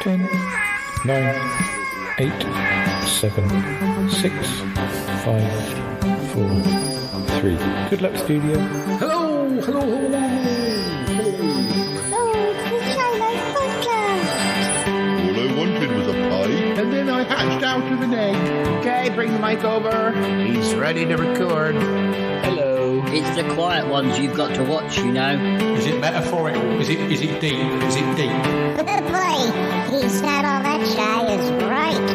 10, 9, 8, 7, 6, 5, 4, 3. Good luck, studio. Hello. It's the Shiloh Podcast. All I wanted was a pie, and then I hatched out of an egg. Okay, bring the mic over. He's ready to record. Hello. It's the quiet ones you've got to watch, you know. Is it metaphorical? Is it deep? Is it deep? Boy, he's not all that shy is right.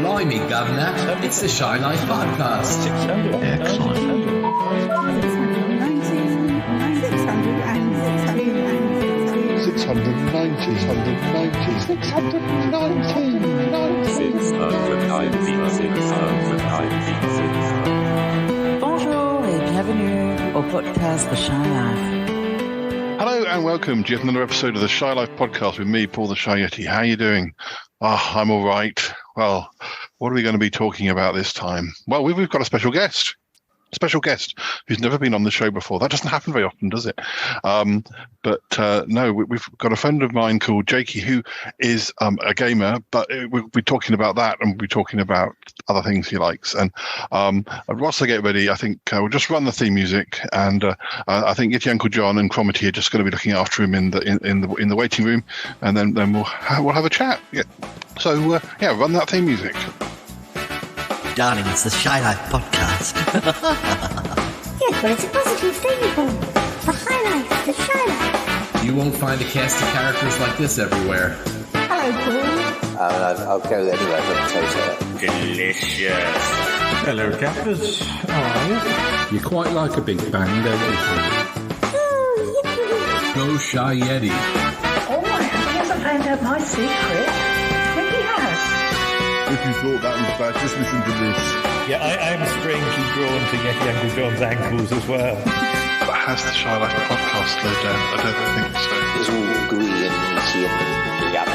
Blimey, Governor. It's the Shy Life Podcast. Excellent. 690. Bonjour et bienvenue au podcast The Shy Life. Hello and welcome to yet another episode of the Shy Life Podcast with me, Paul the Shy Yeti. How are you doing? I'm all right. Well, what are we going to be talking about this time? Well, we've got a special guest who's never been on the show before. That doesn't happen very often, does it? No, we've got a friend of mine called Jakey who is a gamer, but we'll be talking about that and we'll be talking about other things he likes. And whilst I get ready, I think we'll just run the theme music, and I think Yeti Uncle John and Cromitty are just going to be looking after him in the waiting room, and then we'll have a chat. Yeah. So run that theme music. Darling, it's the Shy Life Podcast. Yes, but it's a positive thing, Paul. The highlight, the Shy Life. You won't find a cast of characters like this everywhere. Hello, Paul. I'll go anywhere for potato. Delicious. Hello, Gappers. Oh, you quite like a big bang, don't you? Oh, yippee. Go Shy Yeti. Oh, he hasn't found out my secret. Maybe he has. If you thought that was bad, just listen to this. Yeah, I'm strangely drawn to Yeti Uncle John's ankles as well. But has the Shy Life Podcast slowed down? I don't think so. It's all gooey and meaty and yum.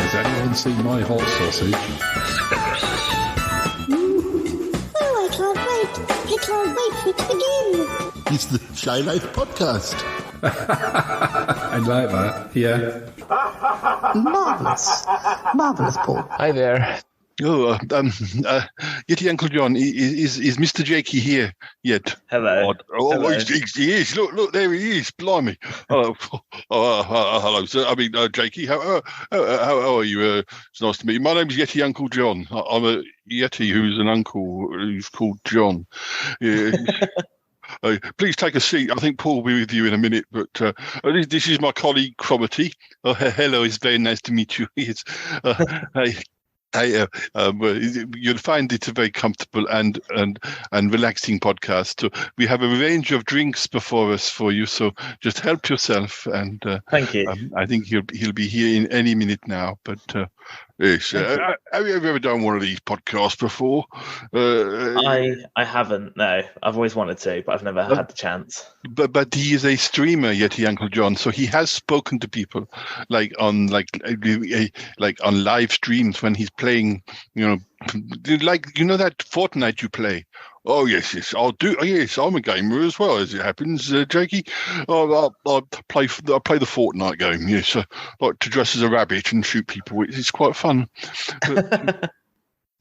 Has anyone seen my hot sausage? Oh, I can't wait for it to begin. It's the Shy Life Podcast. I like that, yeah. Marvellous, Paul. Hi there. Oh, Yeti Uncle John, is Mr. Jakey here yet? Hello. Hello. He is. Look, there he is. Blimey. Hello. Hello, sir. I mean, Jakey, how are you? It's nice to meet you. My name's Yeti Uncle John. I'm a Yeti who's an uncle who's called John. Yeah. Please take a seat. I think Paul will be with you in a minute, but this is my colleague Cromitty. Hello, it's very nice to meet you. Yes. You'll find it a very comfortable and relaxing podcast. So we have a range of drinks before us for you. So just help yourself. And thank you. I think he'll be here in any minute now. But yes, have you ever done one of these podcasts before? I haven't. No, I've always wanted to, but I've never had the chance. But he is a streamer, Yeti Uncle John. So he has spoken to people on live streams when he's playing, that Fortnite you play. Oh yes, I'll do. Oh, yes, I'm a gamer as well, as it happens, Jakey. I play the Fortnite game. Yes, I like to dress as a rabbit and shoot people. It's quite fun.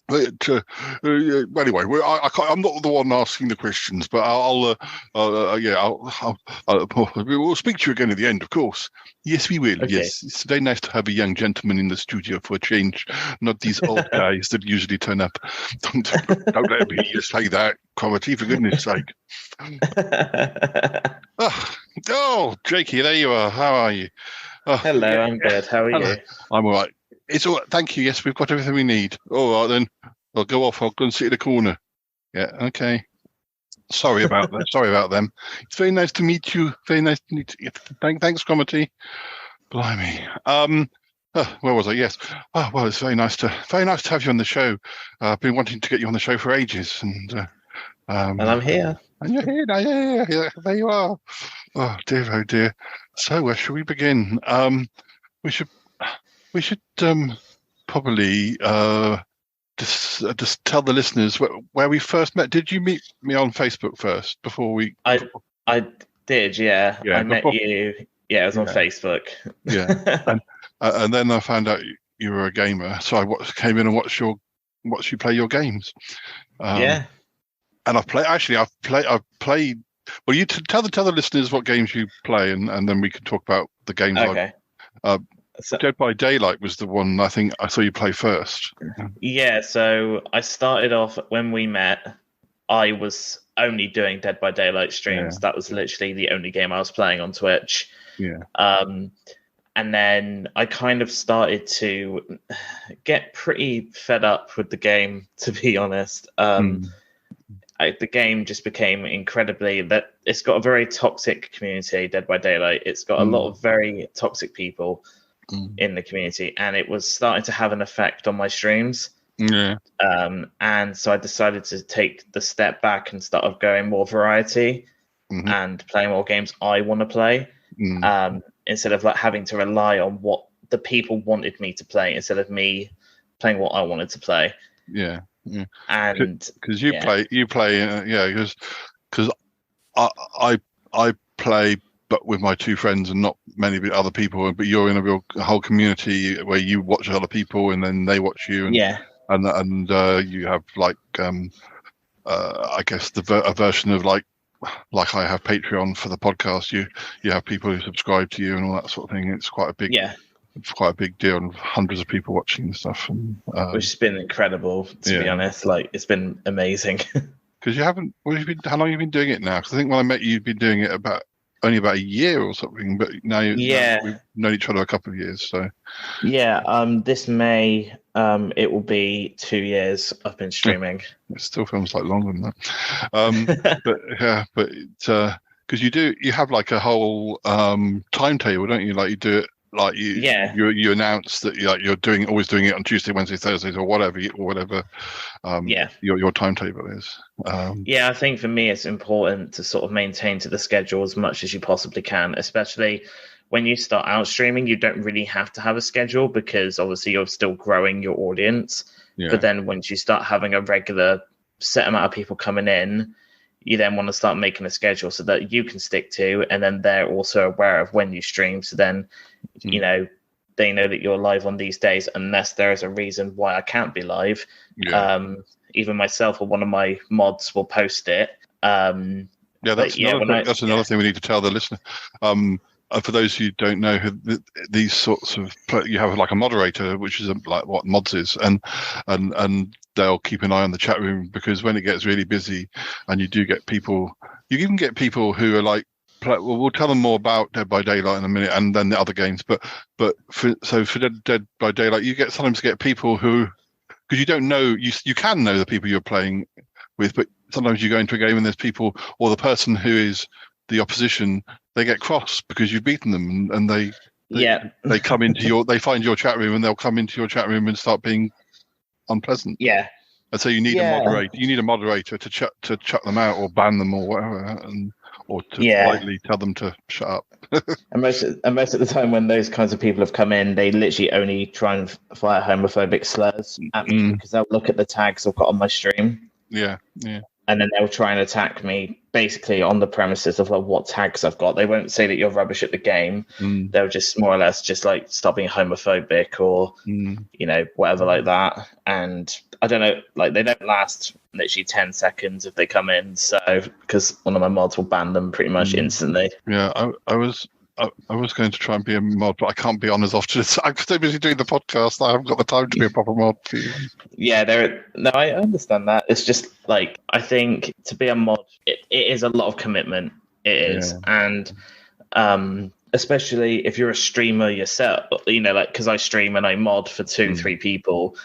But anyway, I'm not the one asking the questions, but we'll speak to you again at the end, of course. Yes, we will. Okay. Yes, it's very nice to have a young gentleman in the studio for a change, not these old guys that usually turn up. Don't let me say that, Cromitty, for goodness' sake. Oh, Jakey, there you are. How are you? Hello, I'm good. How are you? I'm all right. It's all right. Thank you. Yes, we've got everything we need. All right, then. I'll go off. I'll go and sit in the corner. Yeah, okay. Sorry about that. Sorry about them. It's very nice to meet you. Very nice to meet you. Thanks, Cromitty. Blimey. Where was I? Yes. Oh, well, it's very nice to have you on the show. I've been wanting to get you on the show for ages, and I'm here. And you're here now. Yeah, there you are. Oh dear. So where should we begin? We should probably just tell the listeners where we first met. Did you meet me on Facebook first before we? I did, yeah. I met you. Yeah, it was on Facebook. Yeah, and then I found out you were a gamer, so I came in and watched you play your games. Yeah. And I've played. Well, you tell the listeners what games you play, and then we can talk about the games. Okay. Dead by Daylight was the one I think I saw you play first. Yeah, so I started off when we met. I was only doing Dead by Daylight streams. Yeah. That was literally the only game I was playing on Twitch. Yeah. And then I kind of started to get pretty fed up with the game, to be honest. The game just became it's got a very toxic community, Dead by Daylight. It's got a lot of very toxic people in the community, and it was starting to have an effect on my streams. Yeah. And so I decided to take the step back and start going more variety and playing more games I want to play. Instead of like having to rely on what the people wanted me to play, instead of me playing what I wanted to play. Yeah. Yeah. And because you play, because I play, but with my two friends and not many other people. But you're in a whole community where you watch other people and then they watch you. And, and you have like I guess a version of like I have Patreon for the podcast. You have people who subscribe to you and all that sort of thing. It's quite a big It's quite a big deal, and hundreds of people watching and stuff. And, which has been incredible, to be honest. Like, it's been amazing. Because how long have you been doing it now? Because I think when I met you, you'd been doing it only about a year or something. But now we've known each other a couple of years. So this May, it will be 2 years I've been streaming. It still feels like longer than that. Because you have like a whole timetable, don't you? Like you do it. Like you announce that you're always doing it on Tuesday, Wednesday, Thursdays, or whatever your timetable is. I think for me it's important to sort of maintain to the schedule as much as you possibly can, especially when you start out streaming. You don't really have to have a schedule because obviously you're still growing your audience. But then once you start having a regular set amount of people coming in, you then want to start making a schedule so that you can stick to, and then they're also aware of when you stream. So then, they know that you're live on these days, unless there is a reason why I can't be live. Even myself or one of my mods will post it. That's another thing we need to tell the listener. For those who don't know, these sorts of you have like a moderator, which is like what mods is, and they'll keep an eye on the chat room, because when it gets really busy, and you do get people, you even get people who are like, we'll tell them more about Dead by Daylight in a minute, and then the other games. But for Dead by Daylight, you sometimes get people who, because you don't know, you can know the people you're playing with, but sometimes you go into a game and there's people, or the person who is the opposition, they get cross because you've beaten them, and they come into they find your chat room, and they'll come into your chat room and start being unpleasant. And so you need a moderator. You need a moderator to chuck them out or ban them or whatever, or to politely tell them to shut up. and most of the time when those kinds of people have come in, they literally only try and fire homophobic slurs at me because they'll look at the tags I've got on my stream. And then they'll try and attack me basically on the premises of like what tags I've got. They won't say that you're rubbish at the game. They'll just more or less just like start being homophobic or whatever like that. And I don't know, like they don't last literally 10 seconds if they come in. So because one of my mods will ban them pretty much instantly. I was going to try and be a mod, but I can't be on as often as I'm so busy doing the podcast. I haven't got the time to be a proper mod. I understand that. It's just like, I think to be a mod, it is a lot of commitment. It is. And especially if you're a streamer yourself, like, because I stream and I mod for 2-3 people.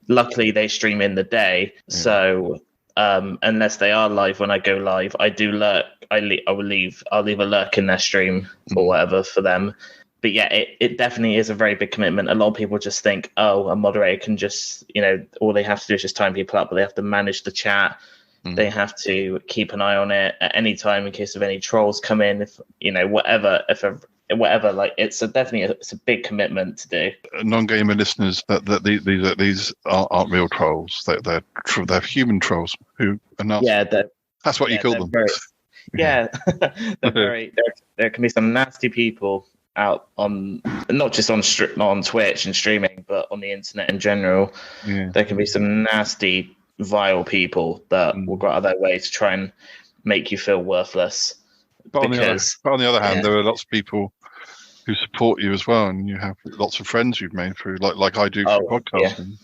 Luckily, they stream in the day. So unless they are live when I go live, I do lurk. I'll leave a lurk in their stream or whatever for them. But it definitely is a very big commitment. A lot of people just think, a moderator can just, all they have to do is just time people up, but they have to manage the chat. They have to keep an eye on it at any time in case of any trolls come in, whatever, like it's a big commitment to do. Non-gamer listeners, that these aren't real trolls. They're human trolls who are not. That's what you call them. There can be some nasty people out on not just on Twitch and streaming, but on the internet in general. Yeah. There can be some nasty, vile people that will go out of their way to try and make you feel worthless. But on the other hand, there are lots of people who support you as well, and you have lots of friends you've made through, like I do for podcasting.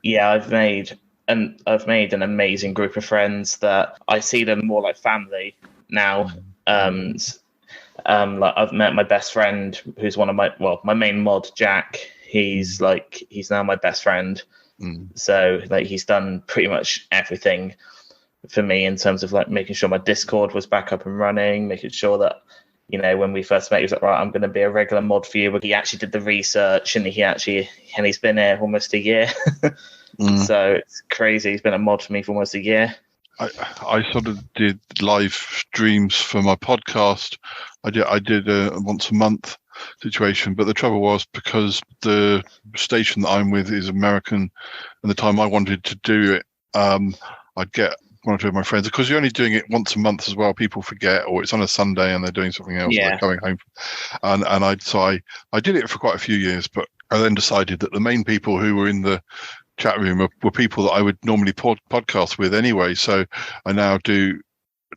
Yeah, I've made an amazing group of friends that I see them more like family now. Like I've met my best friend, who's one of my main mod, Jack. He's now my best friend. So like he's done pretty much everything for me in terms of like making sure my Discord was back up and running, making sure that, you know, when we first met, he was like, right, I'm going to be a regular mod for you. He actually did the research, and he's been here almost a year. So it's crazy. He's been a mod for me for almost a year. I sort of did live streams for my podcast. I did a once a month situation, but the trouble was, because the station that I'm with is American, and the time I wanted to do it, I'd get one or two of my friends, because you're only doing it once a month as well. People forget, or it's on a Sunday and they're doing something else. They're coming home, and I did it for quite a few years, but I then decided that the main people who were in the chat room were people that I would normally podcast with anyway. So I now do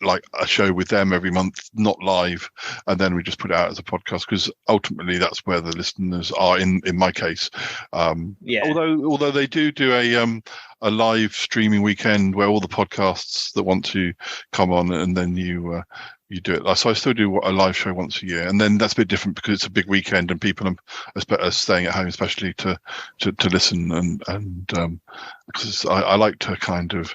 like a show with them every month, not live, and then we just put it out as a podcast, because ultimately that's where the listeners are. In my case, although they do a live streaming weekend where all the podcasts that want to come on, and then you do it. So I still do a live show once a year, and then that's a bit different because it's a big weekend and people are staying at home, especially to listen, and because I like to kind of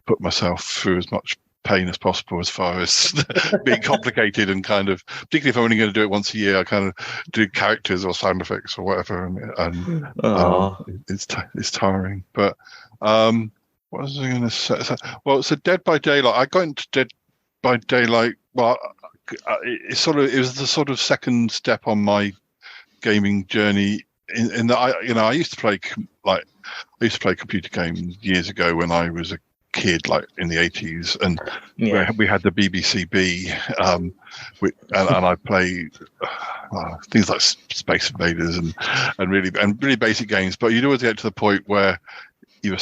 put myself through as much pain as possible as far as being complicated, and kind of, particularly if I'm only going to do it once a year, I kind of do characters or sound effects or whatever, and it's tiring. But what was I going to say? Well, so Dead by Daylight. I got into Dead by Daylight. Well, it was the sort of second step on my gaming journey. In that I used to play computer games years ago when I was a kid, like in the 80s, and we had the BBC and I played things like Space Invaders and really basic games. But you'd always get to the point where you got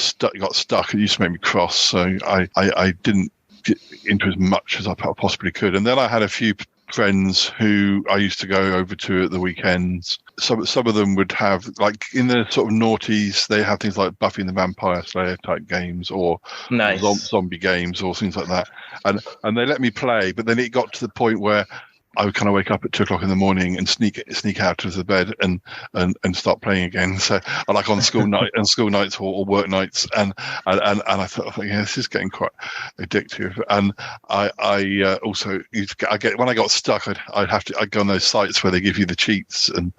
stuck. It used to make me cross, so I didn't get into as much as I possibly could. And then I had a few friends who I used to go over to at the weekends. Some of them would have, like, in the sort of noughties, they have things like Buffy and the Vampire Slayer type games, or zombie games, or things like that. And they let me play, but then it got to the point where I would kind of wake up at 2:00 in the morning and sneak out of the bed and start playing again. So I like on school nights or work nights, and I thought, yeah, this is getting quite addictive. And I also when I got stuck, I'd go on those sites where they give you the cheats, and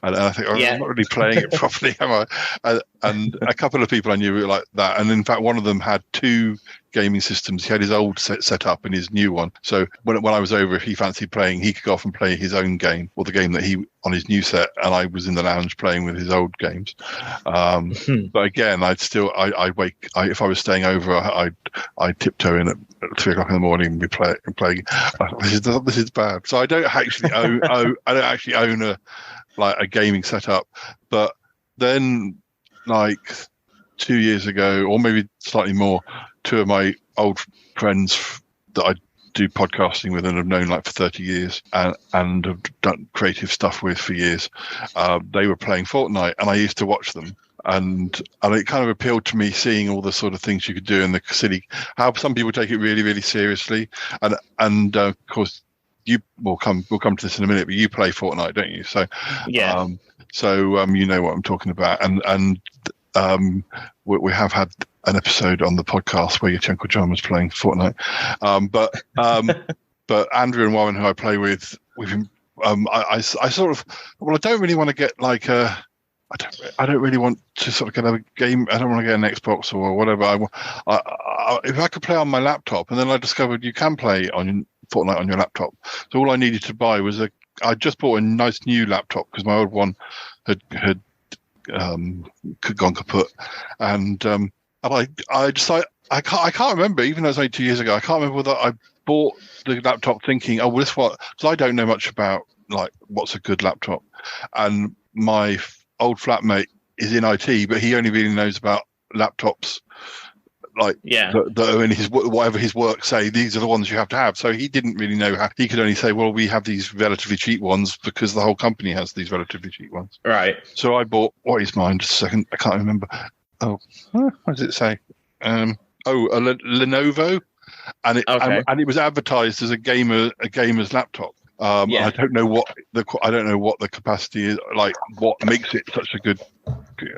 I think, I'm not really playing it properly, am I? And a couple of people I knew were like that, and in fact one of them had two gaming systems. He had his old set up and his new one. So when I was over, if he fancied playing, he could go off and play his own game, or the game that he on his new set, and I was in the lounge playing with his old games. But again, if I was staying over, I'd tiptoe in at 3:00 in the morning and be playing. This is bad. So I don't actually own a gaming setup. But then, like 2 years ago, or maybe slightly more, two of my old friends that I do podcasting with and have known like for 30 years and have done creative stuff with for years, they were playing Fortnite, and I used to watch them. And it kind of appealed to me, seeing all the sort of things you could do, and the silly, how some people take it really, really seriously. And of course, we'll come to this in a minute, but you play Fortnite, don't you? So yeah. You know what I'm talking about, and we have had an episode on the podcast where your Uncle John was playing Fortnite, but Andrew and Warren, who I play with, I sort of, I don't really want to get like I don't really want to sort of get a game. I don't want to get an Xbox or whatever. If I could play on my laptop, and then I discovered you can play on Fortnite on your laptop. So all I needed to buy was I just bought a nice new laptop because my old one had gone kaput, and I decided I can't remember, even though it was only 2 years ago. I can't remember whether I bought the laptop thinking, oh, well, this what, because I don't know much about like what's a good laptop, and my old flatmate is in IT, but he only really knows about laptops like that are in his whatever his work say. These are the ones you have to have. So he didn't really know how. He could only say, well, we have these relatively cheap ones because the whole company has these relatively cheap ones. Right. So I bought. What is mine? Just a second. I can't remember. Oh, what does it say? A Lenovo, and it was advertised as a gamer's laptop. I don't know what the capacity is, like what makes it such a good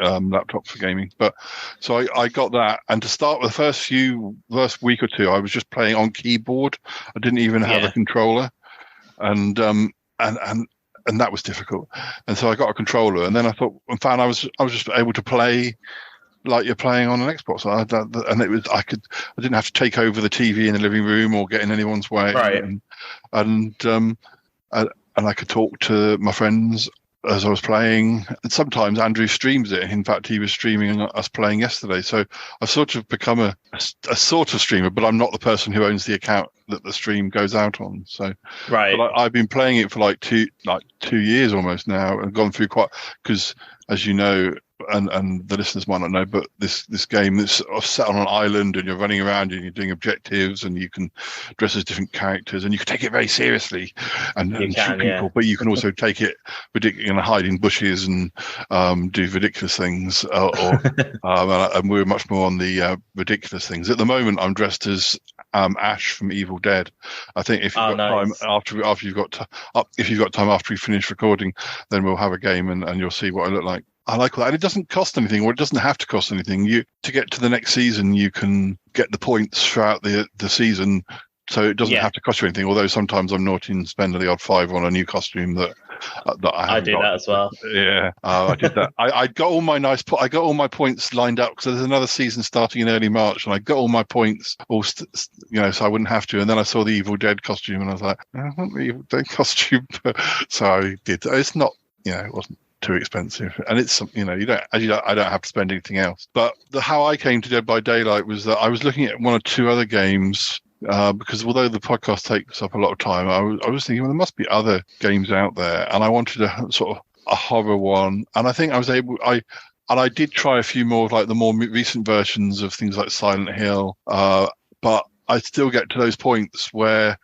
laptop for gaming. But so I got that, and to start with, the first week or two, I was just playing on keyboard. I didn't even have a controller, and that was difficult. And so I got a controller, and then I found I was just able to play like you're playing on an Xbox, and it was I didn't have to take over the TV in the living room or get in anyone's way, right? And I could talk to my friends as I was playing. And sometimes Andrew streams it. In fact, he was streaming us playing yesterday. So I've sort of become a sort of streamer, but I'm not the person who owns the account that the stream goes out on. So right, I've been playing it for like 2 years almost now, and gone through because as you know. And the listeners might not know, but this game is set on an island, and you're running around and you're doing objectives, and you can dress as different characters, and you can take it very seriously and shoot people, but you can also take it hide in bushes and do ridiculous things. And we're much more on the ridiculous things. At the moment, I'm dressed as Ash from Evil Dead. I think if you've got time if you've got time after we finish recording, then we'll have a game and you'll see what I look like. I like that. And it doesn't cost anything, or it doesn't have to cost anything. To get to the next season, you can get the points throughout the season, so it doesn't have to cost you anything. Although sometimes I'm naughty and spend the odd $5 on a new costume that I do that as well. Yeah, I did that. I got all my I got all my points lined up because there's another season starting in early March, and I got all my points so I wouldn't have to. And then I saw the Evil Dead costume, and I was like, I want the Evil Dead costume. So I did. It's not, it wasn't too expensive, and it's I don't have to spend anything else. But how I came to Dead by Daylight was that I was looking at one or two other games because although the podcast takes up a lot of time, I was thinking, well, there must be other games out there, and I wanted a sort of a horror one, and I think I was able. I did try a few more of like the more recent versions of things like Silent Hill, but I still get to those points where.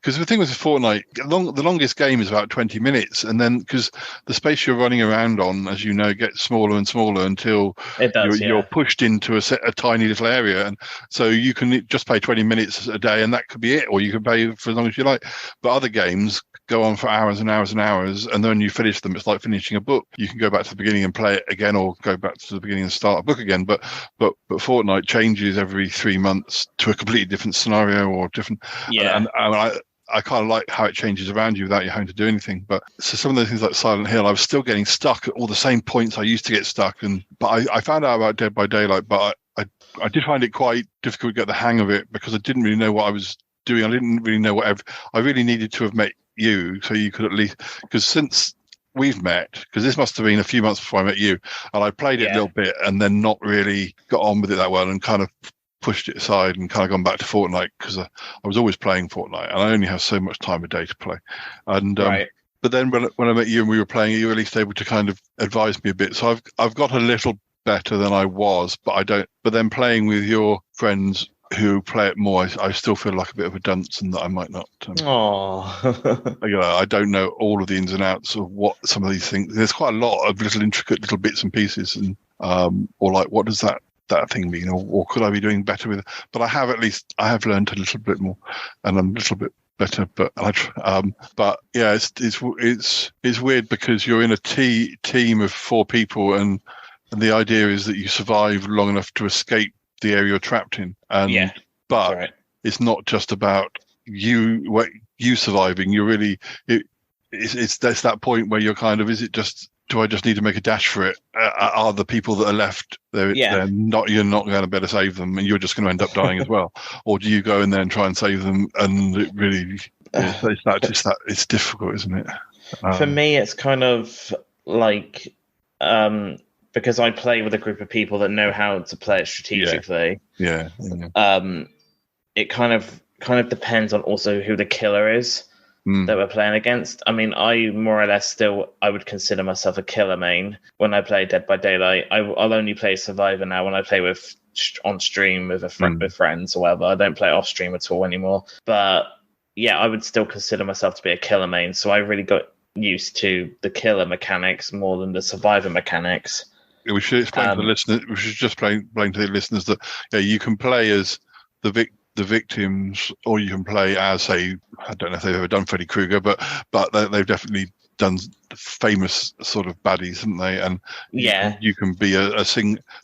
Because the thing with Fortnite, the longest game is about 20 minutes, and then because the space you're running around on, as you know, gets smaller and smaller until you're pushed into a tiny little area, and so you can just play 20 minutes a day, and that could be it, or you can play for as long as you like. But other games go on for hours and hours and hours, and then when you finish them, it's like finishing a book. You can go back to the beginning and play it again, or go back to the beginning and start a book again. But Fortnite changes every 3 months to a completely different scenario or different. Yeah. And I kind of like how it changes around you without you having to do anything. But so some of those things like Silent Hill, I was still getting stuck at all the same points I used to get stuck. But I found out about Dead by Daylight, but I did find it quite difficult to get the hang of it because I didn't really know what I was doing. I didn't really know I really needed to have met you, so you could at least, because since we've met, because this must have been a few months before I met you, and I played it a little bit and then not really got on with it that well and kind of pushed it aside and kind of gone back to Fortnite because I was always playing Fortnite and I only have so much time a day to play. And but then when I met you and we were playing, you were at least able to kind of advise me a bit. So I've got a little better than I was, but then playing with your friends who play it more, I still feel like a bit of a dunce and that I might not. I don't know all of the ins and outs of what some of these things. There's quite a lot of little intricate little bits and pieces, and or like what does that thing mean, or could I be doing better with it? But I have learned a little bit more, and I'm a little bit better. But yeah, it's weird because you're in a team of 4 people, and the idea is that you survive long enough to escape the area you're trapped in. And but it's not just about you surviving. You're really it's that point where you're kind of, is it just, do I just need to make a dash for it? Are the people that are left, you're not going to better save them, and you're just going to end up dying as well? Or do you go in there and try and save them? And it really, it's difficult, isn't it? For me, it's kind of like, because I play with a group of people that know how to play it strategically. Yeah. It kind of depends on also who the killer is. that we're playing against. I mean, I more or less I would consider myself a killer main when I play Dead by Daylight. I'll only play Survivor now when I play on stream with with friends or whatever. I don't play off stream at all anymore. But yeah, I would still consider myself to be a killer main. So I really got used to the killer mechanics more than the Survivor mechanics. We should explain to the listeners. We should just explain to the listeners that you can play as the victims, or you can play as, say, I don't know if they've ever done Freddy Krueger, but they've definitely done famous sort of baddies, haven't they? And you can be a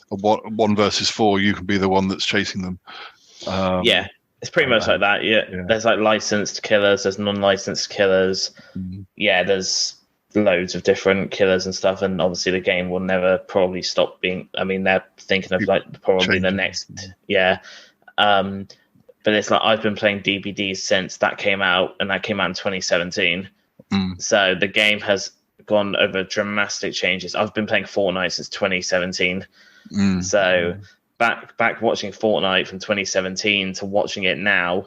1 versus 4. You can be the one that's chasing them. It's pretty much like that. Yeah, there's like licensed killers, there's non-licensed killers. Yeah, there's loads of different killers and stuff, and obviously the game will never probably stop being. I mean, they're thinking of like probably the next. But it's like I've been playing DBDs since that came out, and that came out in 2017. So the game has gone over dramatic changes. I've been playing Fortnite since 2017. So back watching Fortnite from 2017 to watching it now,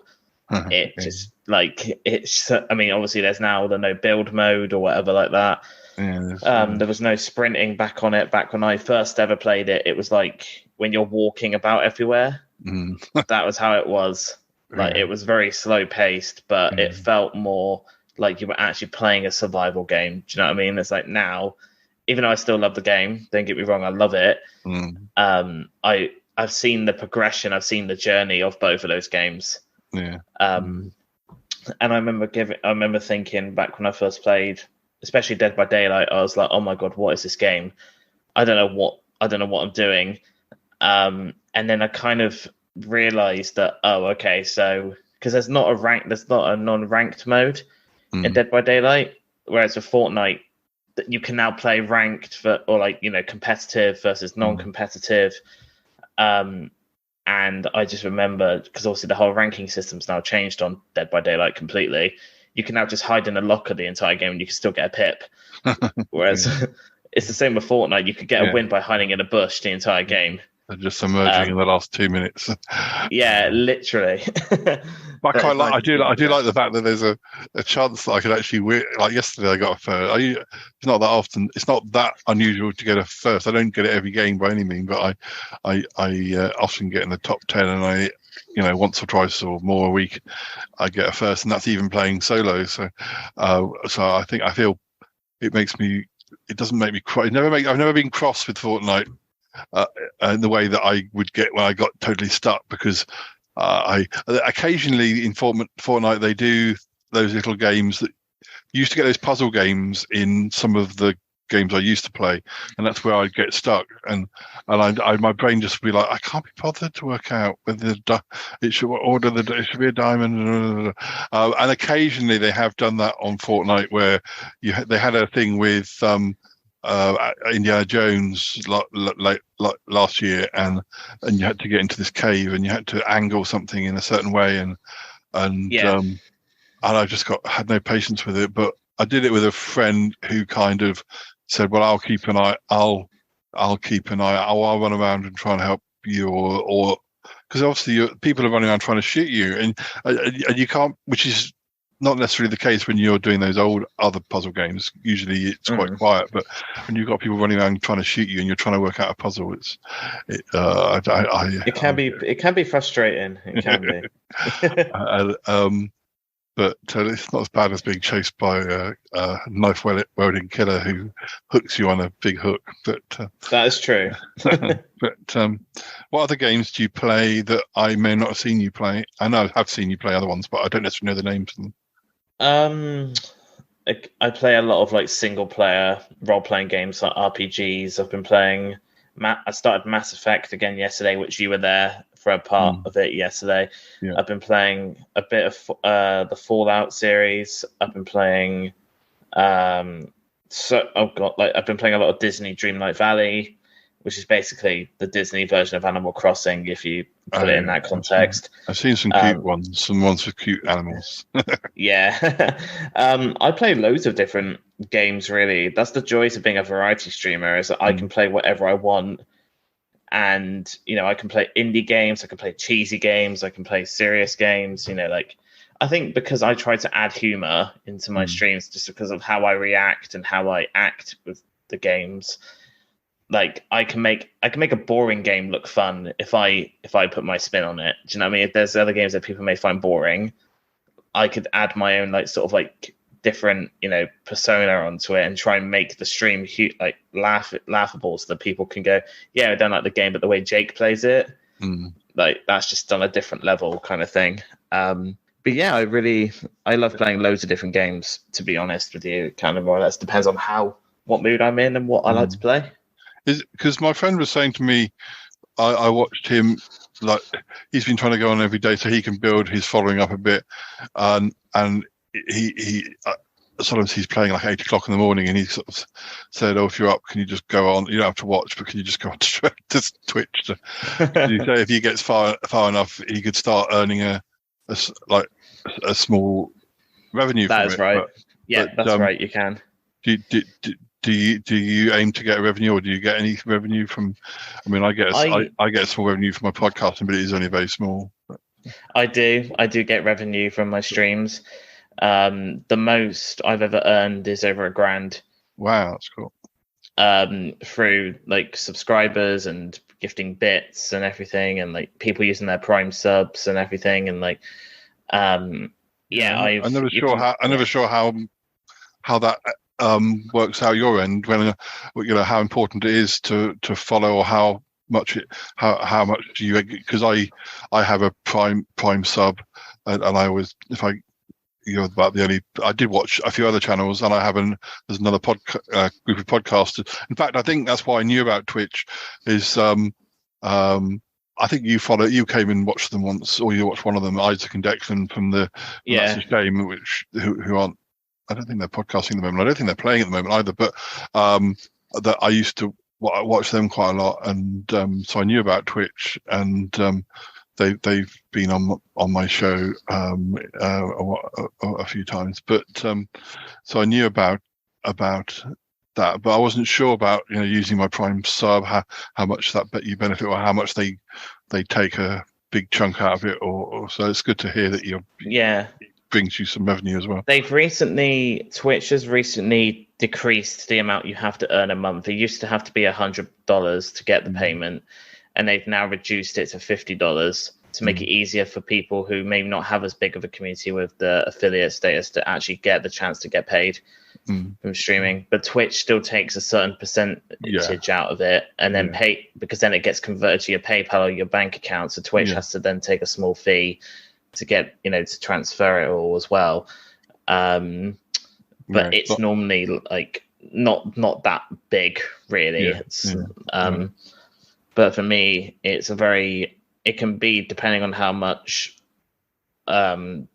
just like it's. I mean, obviously there's now the no build mode or whatever like that. There was no sprinting back on it. Back when I first ever played it, it was like when you're walking about everywhere. That was how it was. Like it was very slow paced, but it felt more like you were actually playing a survival game. Do you know what I mean? It's like now, even though I still love the game, don't get me wrong, I love it. I've seen the progression, I've seen the journey of both of those games. And I remember thinking back when I first played, especially Dead by Daylight, I was like, oh my god, what is this game? I don't know what I'm doing. And then I kind of realized that, so because there's not a non-ranked mode in Dead by Daylight, whereas with Fortnite you can now play ranked competitive versus non-competitive. And I just remember, because obviously the whole ranking system's now changed on Dead by Daylight completely. You can now just hide in a locker the entire game and you can still get a pip. Whereas it's the same with Fortnite. You could get a win by hiding in a bush the entire game. They're just emerging in the last 2 minutes. Yeah, literally. But I do like the fact that there's a chance that I could actually win. Like yesterday, I got a first. It's not that often. It's not that unusual to get a first. I don't get it every game by any means, but I often get in the top 10, and once or twice or more a week, I get a first, and that's even playing solo. So I feel it makes me. It doesn't make me cry. I've never been cross with Fortnite. In the way that I would get when I got totally stuck, because I occasionally in Fortnite they do those little games that you used to get, those puzzle games in some of the games I used to play, and that's where I'd get stuck, and my brain just would be like, I can't be bothered to work out whether it should be a diamond, and occasionally they have done that on Fortnite where they had a thing with Indiana Jones last year, and you had to get into this cave and you had to angle something in a certain way, and I just had no patience with it. But I did it with a friend who kind of said, "Well, I'll keep an eye. I'll run around and try and help you, or because obviously people are running around trying to shoot you, and you can't, which is not necessarily the case when you're doing those old other puzzle games. Usually it's quite quiet, but when you've got people running around trying to shoot you and you're trying to work out a puzzle, it can be frustrating. It can be. But it's not as bad as being chased by a knife wielding killer who hooks you on a big hook. But that is true. But what other games do you play that I may not have seen you play? I know I've seen you play other ones, but I don't necessarily know the names of them. I play a lot of like single player role playing games like RPGs. I've been playing. I started Mass Effect again yesterday, which you were there for a part of it yesterday. Yeah. I've been playing a bit of the Fallout series. I've been playing. I've been playing a lot of Disney Dreamlight Valley, which is basically the Disney version of Animal Crossing, if you put it in that context. I've seen some cute ones, some ones with cute animals. Yeah. I play loads of different games, really. That's the joy of being a variety streamer, is that I can play whatever I want. And, I can play indie games, I can play cheesy games, I can play serious games, I think because I try to add humor into my streams, just because of how I react and how I act with the games. Like I can make a boring game look fun if I put my spin on it. Do you know what I mean? If there's other games that people may find boring, I could add my own like sort of like different, you know, persona onto it and try and make the stream like laughable, so that people can go, yeah, I don't like the game, but the way Jake plays it, like that's just on a different level kind of thing. But yeah, I love playing loads of different games, to be honest with you. Kind of more or less depends on what mood I'm in and what I like to play. Is because my friend was saying to me, I watched him, like he's been trying to go on every day so he can build his following up a bit, and he sometimes he's playing like 8 o'clock in the morning, and he sort of said, "Oh, if you're up, can you just go on? You don't have to watch, but can you just go on to Twitch?" You say if he gets far enough, he could start earning a small revenue. That from is it. right. That's right. You can. Do you aim to get a revenue, or do you get any revenue from? I mean, I get a small revenue from my podcasting, but it is only very small. I do get revenue from my streams. The most I've ever earned is over $1,000. Wow, that's cool. Through like subscribers and gifting bits and everything, and like people using their Prime subs and everything, and like, I'm never sure how that works out your end, when you know how important it is to follow, or how much do you, because I have a prime sub, and I always, if I, you're about the only, I did watch a few other channels, and I have there's another group of podcasters. In fact, I think that's why I knew about Twitch is I think you came and watched them once, or you watched one of them, Isaac and Declan from That's a Shame, who aren't, I don't think they're podcasting at the moment. I don't think they're playing at the moment either. But that I used to watch them quite a lot, and so I knew about Twitch, and they've been on my show a few times. But so I knew about that, but I wasn't sure about using my Prime sub, how much that you benefit, or how much they take a big chunk out of it, or so. It's good to hear that you're brings you some revenue as well. Twitch has recently decreased the amount you have to earn a month. It used to have to be $100 to get the payment, and they've now reduced it to $50 to make it easier for people who may not have as big of a community with the affiliate status to actually get the chance to get paid from streaming. But Twitch still takes a certain percentage out of it, and then pay, because then it gets converted to your PayPal or your bank account. So Twitch has to then take a small fee to get to transfer it all as well, but it's normally like not that big really. But for me, it can be depending on how much I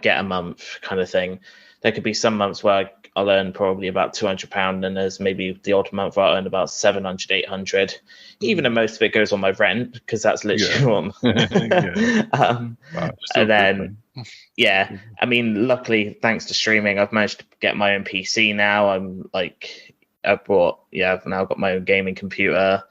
get a month kind of thing. There could be some months where I'll earn probably about £200, and there's maybe the odd month where I earn about 700, 800. Even though most of it goes on my rent, because that's literally and then I mean, luckily, thanks to streaming, I've managed to get my own PC now. I've now got my own gaming computer,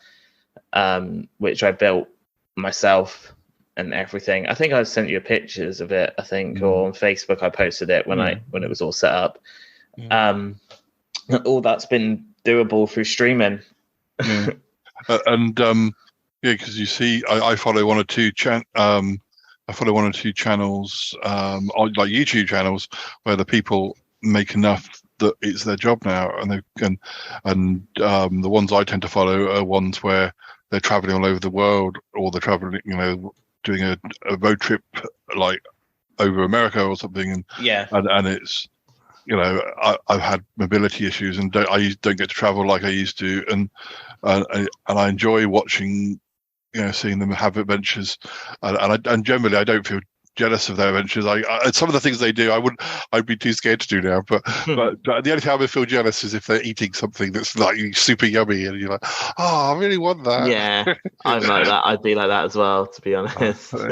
which I built myself and everything. I think I sent you pictures of it, or on Facebook I posted it when it was all set up. All that's been doable through streaming. Because you see, I follow one or two channels, like YouTube channels, where the people make enough that it's their job now, and the ones I tend to follow are ones where they're traveling all over the world, or they're traveling, doing a road trip like over America or something, and it's I've had mobility issues, and I don't get to travel like I used to, and I enjoy watching, seeing them have adventures, and generally I don't feel jealous of their adventures. Some of the things they do, I'd be too scared to do now. But but the only time I feel jealous is if they're eating something that's like super yummy, and you're like, oh, I really want that. Yeah, I'm like that. I'd be like that as well, to be honest. So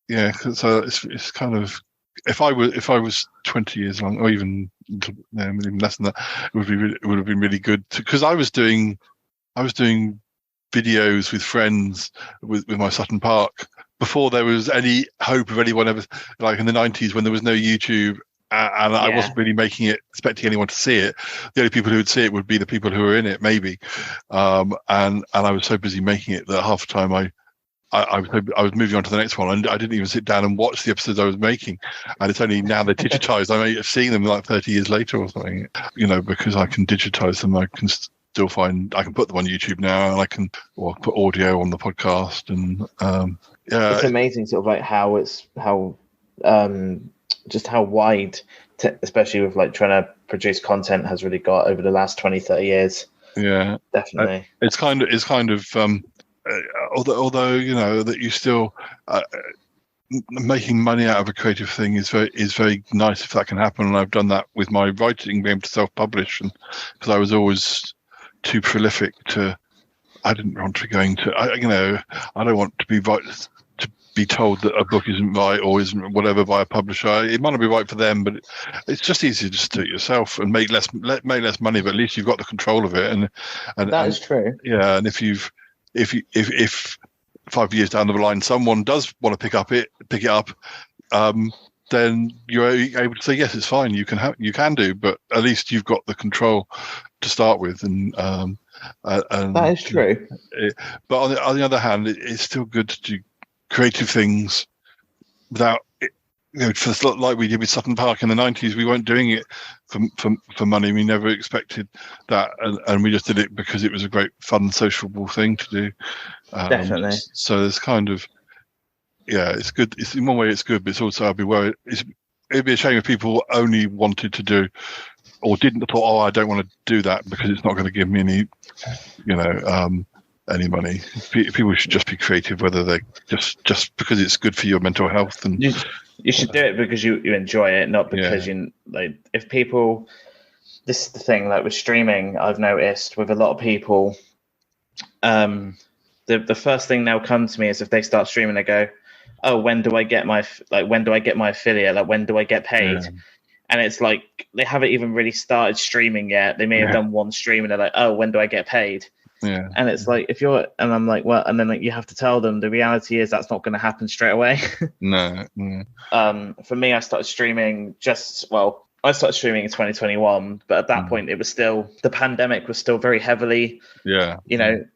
it's kind of, if I was 20 years long, or even less than that, it would have been really good, because I was doing videos with friends with my Sutton Park before there was any hope of anyone ever, like in the 90s when there was no YouTube. And I wasn't really making it, expecting anyone to see it. The only people who would see it would be the people who were in it, maybe. And I was so busy making it that half the time I was moving on to the next one, and I didn't even sit down and watch the episodes I was making. And it's only now they're digitized. I may have seen them like 30 years later or something. Because I can digitize them, I can still I can put them on YouTube now, and I can put audio on the podcast. And it's amazing, sort of like how just how wide, especially with like trying to produce content, has really got over the last 20-30 years. Yeah, definitely. It's kind of although that you still making money out of a creative thing is very nice if that can happen. And I've done that with my writing, being able to self-publish, and because I was always too prolific I didn't want to I don't want to be told that a book isn't right or isn't whatever by a publisher. It might not be right for them, but it's just easier just to do it yourself and make less money. But at least you've got the control of it, and that is true. Yeah, and if 5 years down the line someone does want to pick it up, then you're able to say yes, it's fine. You can do, but at least you've got the control to start with, and that is true. But on the other hand, it's still good to do creative things without like we did with Sutton Park in the 90s. We weren't doing it for money. We never expected that, and we just did it because it was a great fun sociable thing to do. Definitely. So there's kind of it's good. It's in one way it's good, but it's also I'd be worried. It'd be a shame if people only wanted to do or didn't thought, I don't want to do that because it's not going to give me any any money. People should just be creative, whether they just because it's good for your mental health. And you should do it because you enjoy it, not because if people. This is the thing, like with streaming, I've noticed with a lot of people, the first thing they'll come to me is if they start streaming, they go, "Oh, when do I get my affiliate? Like, when do I get paid?" Yeah. And it's like they haven't even really started streaming yet. They may have done one stream and they're like, "Oh, when do I get paid?" Yeah. And it's like and I'm like, well, and then like you have to tell them the reality is that's not going to happen straight away. No. For me, I started streaming I started streaming in 2021, but at that point, it was still the pandemic was still very heavily,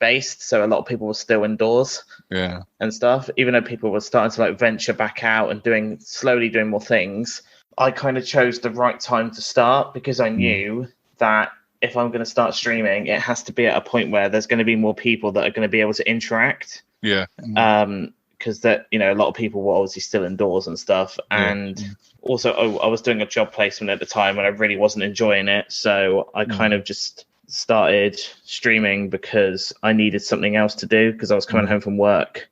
based. So a lot of people were still indoors, and stuff. Even though people were starting to like venture back out and slowly doing more things, I kind of chose the right time to start because I knew that if I'm going to start streaming, it has to be at a point where there's going to be more people that are going to be able to interact. Yeah. Because a lot of people were obviously still indoors and stuff, and also I was doing a job placement at the time and I really wasn't enjoying it, so I kind of just started streaming because I needed something else to do because I was coming home from work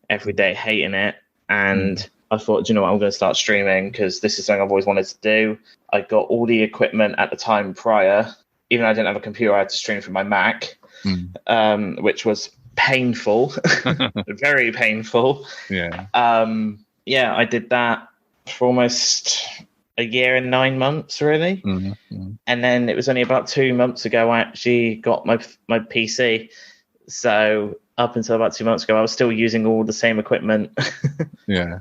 every day hating it, and I thought, I'm going to start streaming because this is something I've always wanted to do. I got all the equipment at the time prior, even though I didn't have a computer, I had to stream from my Mac, which was painful, very painful. Yeah. I did that for almost a year and 9 months, really. And then it was only about 2 months ago I actually got my PC. So up until about 2 months ago, I was still using all the same equipment. Yeah.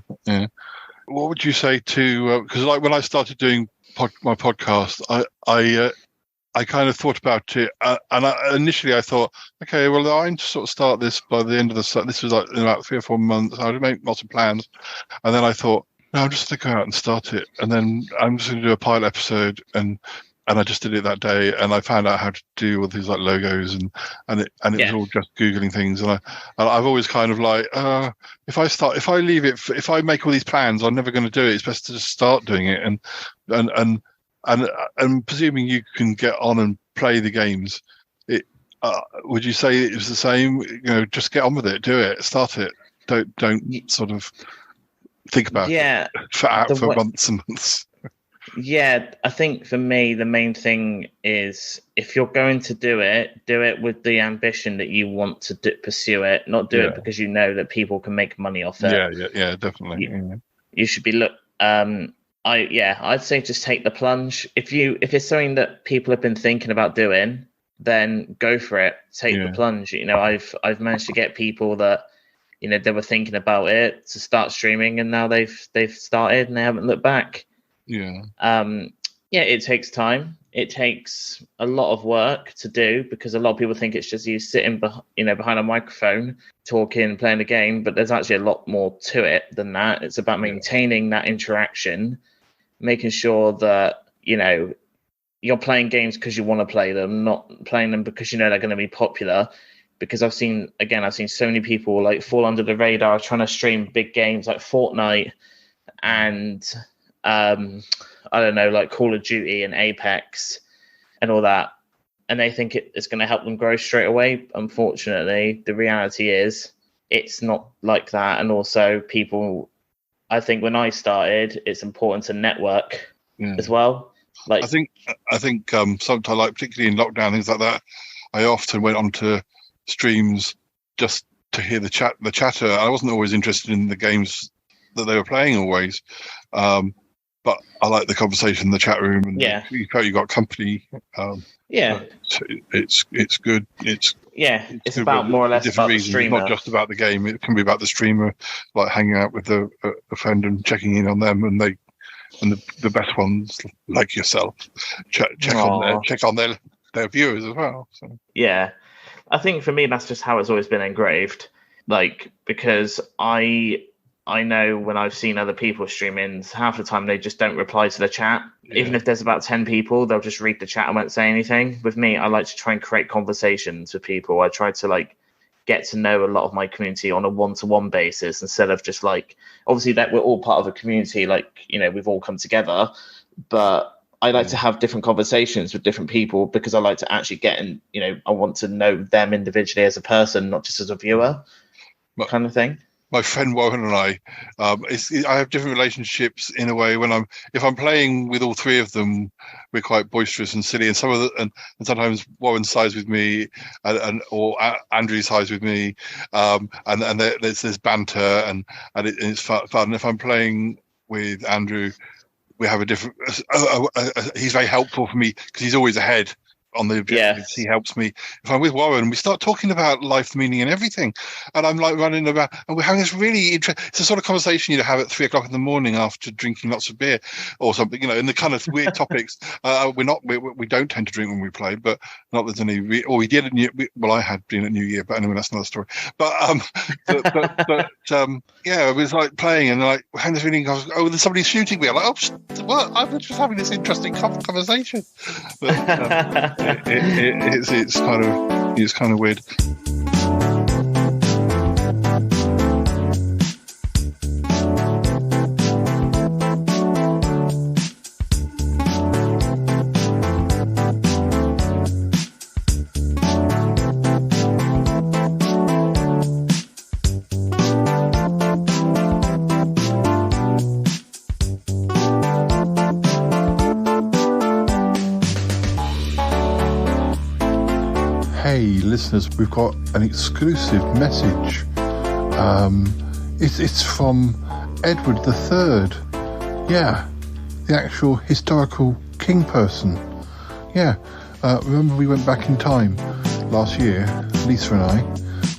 What would you say to? Because like when I started doing my podcast, I kind of thought about it, and initially I thought, okay, well, I need to sort of start this by the end of this was like in about 3 or 4 months. I'd make lots of plans, and then I thought, no, I'm just going to go out and start it, and then I'm just going to do a pilot episode, and I just did it that day, and I found out how to do all these like logos, and it was all just Googling things, and I've always kind of like, if I make all these plans, I'm never going to do it. It's best to just start doing it, and presuming you can get on and play the games, would you say it was the same? Just get on with it, do it, start it. Don't sort of think about it for months and months. Yeah, I think for me, the main thing is if you're going to do it with the ambition that you want to pursue it, not do it because you know that people can make money off it. Yeah, definitely. You should be I'd say just take the plunge. If it's something that people have been thinking about doing, then go for it. Take the plunge. I've managed to get people that they were thinking about it to start streaming, and now they've started and they haven't looked back. Yeah. It takes time. It takes a lot of work to do, because a lot of people think it's just you sitting behind a microphone talking, playing a game, but there's actually a lot more to it than that. It's about maintaining that interaction, making sure that you're playing games because you want to play them, not playing them because they're going to be popular. Because I've seen so many people like fall under the radar trying to stream big games like Fortnite and I don't know, like Call of Duty and Apex and all that, and they think it's going to help them grow straight away. Unfortunately, the reality is it's not like that. And also, I think when I started, it's important to network as well. Like I think sometimes, like particularly in lockdown, things like that, I often went onto streams just to hear the chatter. I wasn't always interested in the games that they were playing always. But I like the conversation in the chat room, and you got company. It's good. It's good about more or less about the streamer. It's not just about the game. It can be about the streamer, like hanging out with a friend and checking in on them, and the best ones like yourself check on their viewers as well. So. Yeah, I think for me that's just how it's always been engraved. Like, because I know when I've seen other people streaming, half the time they just don't reply to the chat. Yeah. Even if there's about 10 people, they'll just read the chat and won't say anything. With me, I like to try and create conversations with people. I try to get to know a lot of my community on a one-to-one basis, instead of just obviously that we're all part of a community, we've all come together, but I like to have different conversations with different people, because I like to actually get in, I want to know them individually as a person, not just as a viewer, kind of thing. My friend Warren and I have different relationships in a way. If I'm playing with all three of them, we're quite boisterous and silly, and and sometimes Warren sides with me, or Andrew sides with me, and there's banter and it's fun. And if I'm playing with Andrew, we have a different. He's very helpful for me because he's always ahead on the objectives. Yes. He helps me. If I'm with Warren, we start talking about life, meaning, and everything, and I'm running about, and we're having this really interesting. It's the sort of conversation you'd have at 3:00 in the morning after drinking lots of beer or something, in the kind of weird topics. We don't tend to drink when we play, but not there's any. We did at I had been at New Year, but anyway, that's another story. But it was like playing, and we're having this feeling. There's somebody shooting me. I'm like, what? I'm just having this interesting conversation. But, it's kind of weird. Listeners, we've got an exclusive message. It's from Edward III. Yeah, the actual historical king person. Yeah, remember we went back in time last year, Lisa and I.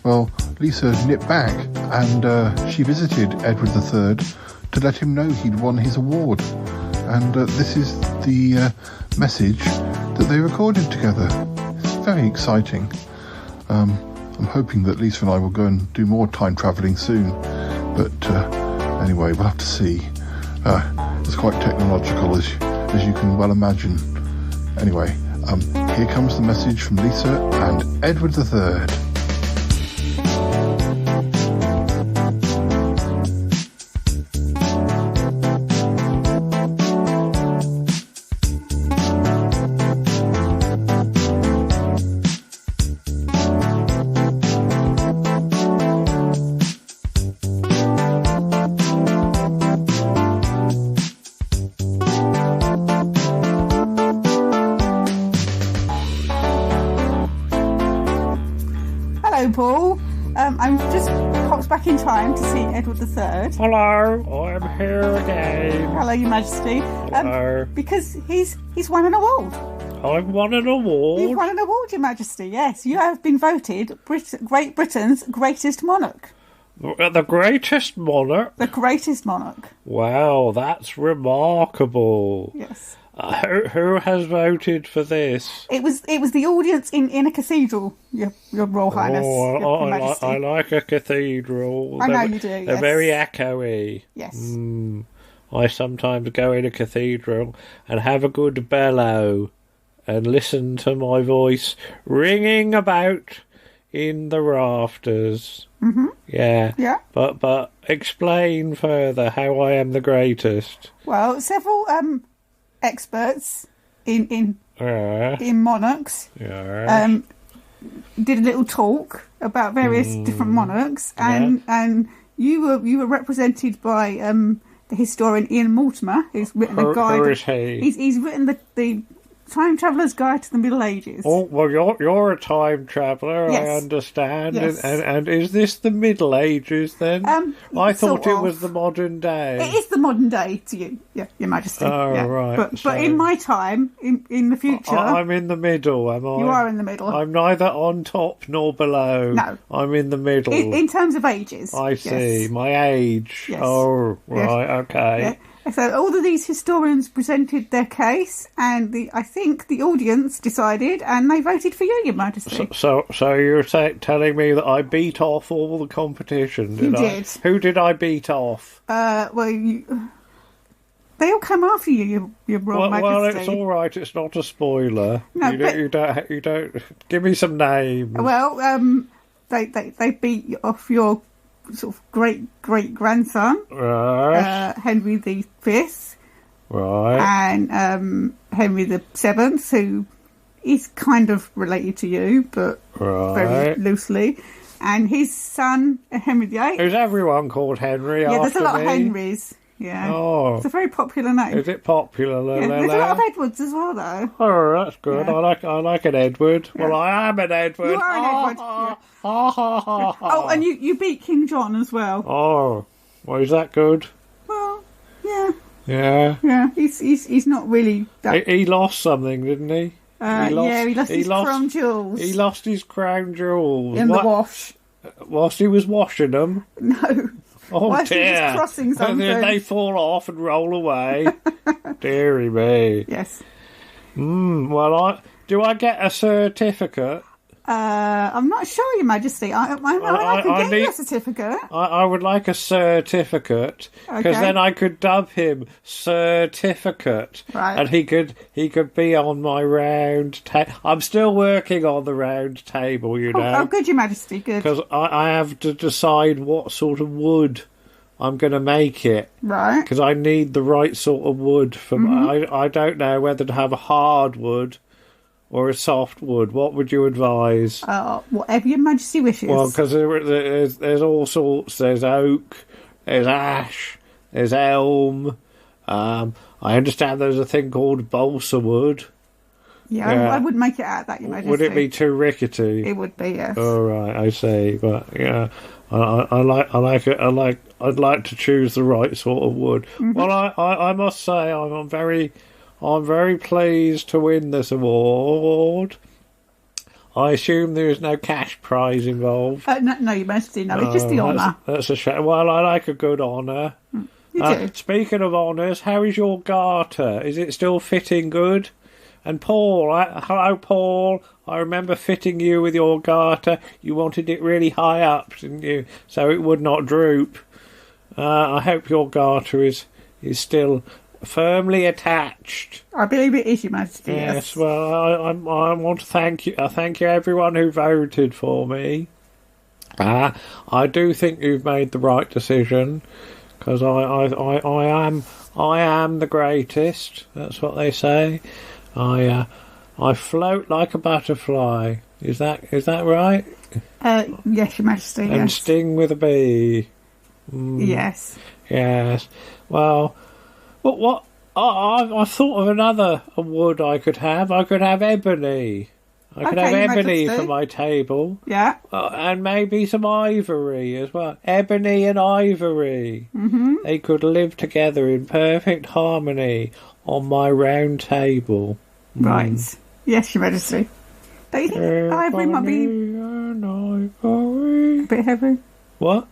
Well, Lisa nipped back and she visited Edward III to let him know he'd won his award. And this is the message that they recorded together. It's very exciting. I'm hoping that Lisa and I will go and do more time travelling soon, but anyway, we'll have to see. It's quite technological, as you can well imagine. Anyway, here comes the message from Lisa and Edward III. Back in time to see Edward III. Hello, I'm here again. Hello, Your Majesty. Hello. Because he's won an award. I've won an award? You've won an award, Your Majesty, yes. You have been voted Great Britain's greatest monarch. The greatest monarch? The greatest monarch. Wow, that's remarkable. Yes. Who has voted for this? It was the audience in a cathedral, Your Royal Highness. Your Majesty. I like a cathedral. I know you do, They're yes. very echoey. Yes. I sometimes go in a cathedral and have a good bellow and listen to my voice ringing about in the rafters. Mm-hmm. Yeah. Yeah. But explain further how I am the greatest. Well, several experts in monarchs did a little talk about various different monarchs, and you were represented by the historian Ian Mortimer, who's written a guide. Who is he? He's written the Time Traveller's Guide to the Middle Ages. Oh, well, you're a time traveller, Yes. I understand. Yes. And is this the Middle Ages, then? I thought it was the modern day. It is the modern day to you, Your Majesty. Oh, yeah. right. But in my time, in the future... I'm in the middle, am I? You are in the middle. I'm neither on top nor below. No. I'm in the middle. In terms of ages. I see. Yes. My age. Yes. Oh, Yes. right, okay. Yeah. So all of these historians presented their case, and I think the audience decided, and they voted for you, Your Majesty. So you're telling me that I beat off all the competition, did You I? did. Who did I beat off? Well, they all come after you, Your Royal Majesty. Well, it's all right. It's not a spoiler. No, you don't. Give me some names. Well, they beat off your sort of great grandson, Right. Henry V, Right. and Henry VII, who is kind of related to you, but very loosely, and his son Henry VIII. Is everyone called Henry? Yeah, there's after a lot me? of Henrys. Yeah. Oh. It's a very popular name. Is it popular? Yeah, there's a lot of Edwards as well, though. Oh, that's good. Yeah. I like an Edward. Yeah. Well, I am an Edward. You are an Edward. Yeah. Oh, and you beat King John as well. Oh, well, is that good? Well, yeah. Yeah. Yeah, he's not really that... He lost something, didn't he? he lost his crown jewels. He lost his crown jewels. In the wash. Whilst he was washing them? No. Oh, Whilst he was dear. crossing something. And then they fall off and roll away. Deary me. Yes. Well, do I get a certificate? I'm not sure, Your Majesty. I can get you a certificate. I would like a certificate, because Okay. then I could dub him Certificate, Right. and he could be on my round table. I'm still working on the round table, you know. Oh, good, Your Majesty, good. Because I have to decide what sort of wood I'm going to make it. Right. Because I need the right sort of wood. I don't know whether to have a hard wood or a soft wood. What would you advise? Whatever Your Majesty wishes. Well, because there's all sorts. There's oak, there's ash, there's elm. I understand there's a thing called balsa wood. Yeah, I wouldn't make it out of that, Your Majesty. Would it be too rickety? It would be, yes. All right, I see. But yeah, I like it. I'd like to choose the right sort of wood. Mm-hmm. Well, I must say I'm very pleased to win this award. I assume there is no cash prize involved. No, Your Majesty, no. It's just the honour. That's a shame. Well, I like a good honour. You do. Speaking of honours, how is your garter? Is it still fitting good? And Paul, hello Paul, I remember fitting you with your garter. You wanted it really high up, didn't you? So it would not droop. I hope your garter is still firmly attached. I believe it is, Your Majesty, yes. Yes, well, I want to thank you. I thank you everyone who voted for me. I do think you've made the right decision, because I am the greatest. That's what they say. I float like a butterfly. Is that right? Yes, Your Majesty, yes. And sting with a bee. Yes. Yes. Well, what? I thought of another wood I could have. I could have ebony. I could have Your ebony Majesty. for my table. Yeah. And maybe some ivory as well. Ebony and ivory. Mm-hmm. They could live together in perfect harmony on my round table. Right. Yes, Your Majesty. Don't you think ivory might be a bit heavy? What?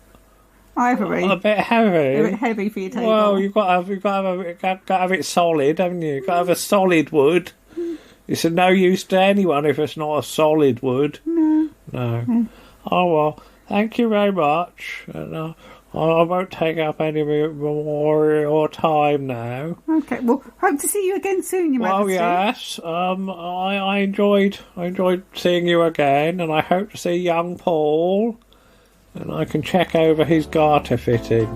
Ivory. A bit heavy. A bit heavy for your table. Well, you've got to have it solid, haven't you? You've got to have a solid wood. It's of no use to anyone if it's not a solid wood. No. Oh, well, thank you very much. And, I won't take up any more of your time now. Okay, well, hope to see you again soon, Your Majesty. Well, yes. I enjoyed seeing you again, and I hope to see young Paul. And I can check over his garter fitting.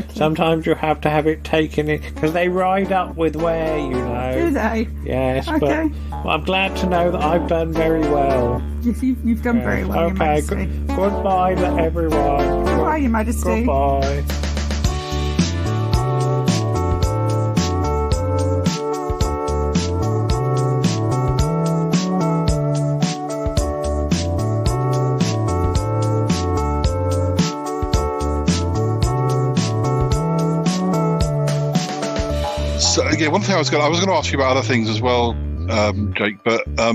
Sometimes you have to have it taken in because they ride up with wear, you know. Do they? Yes, okay. But I'm glad to know that I've done very well. Yes, you've done very well, Your Majesty. Goodbye, everyone. Goodbye, Your Majesty. Goodbye. So, yeah, one thing I was going to ask you about other things as well, Jake, but I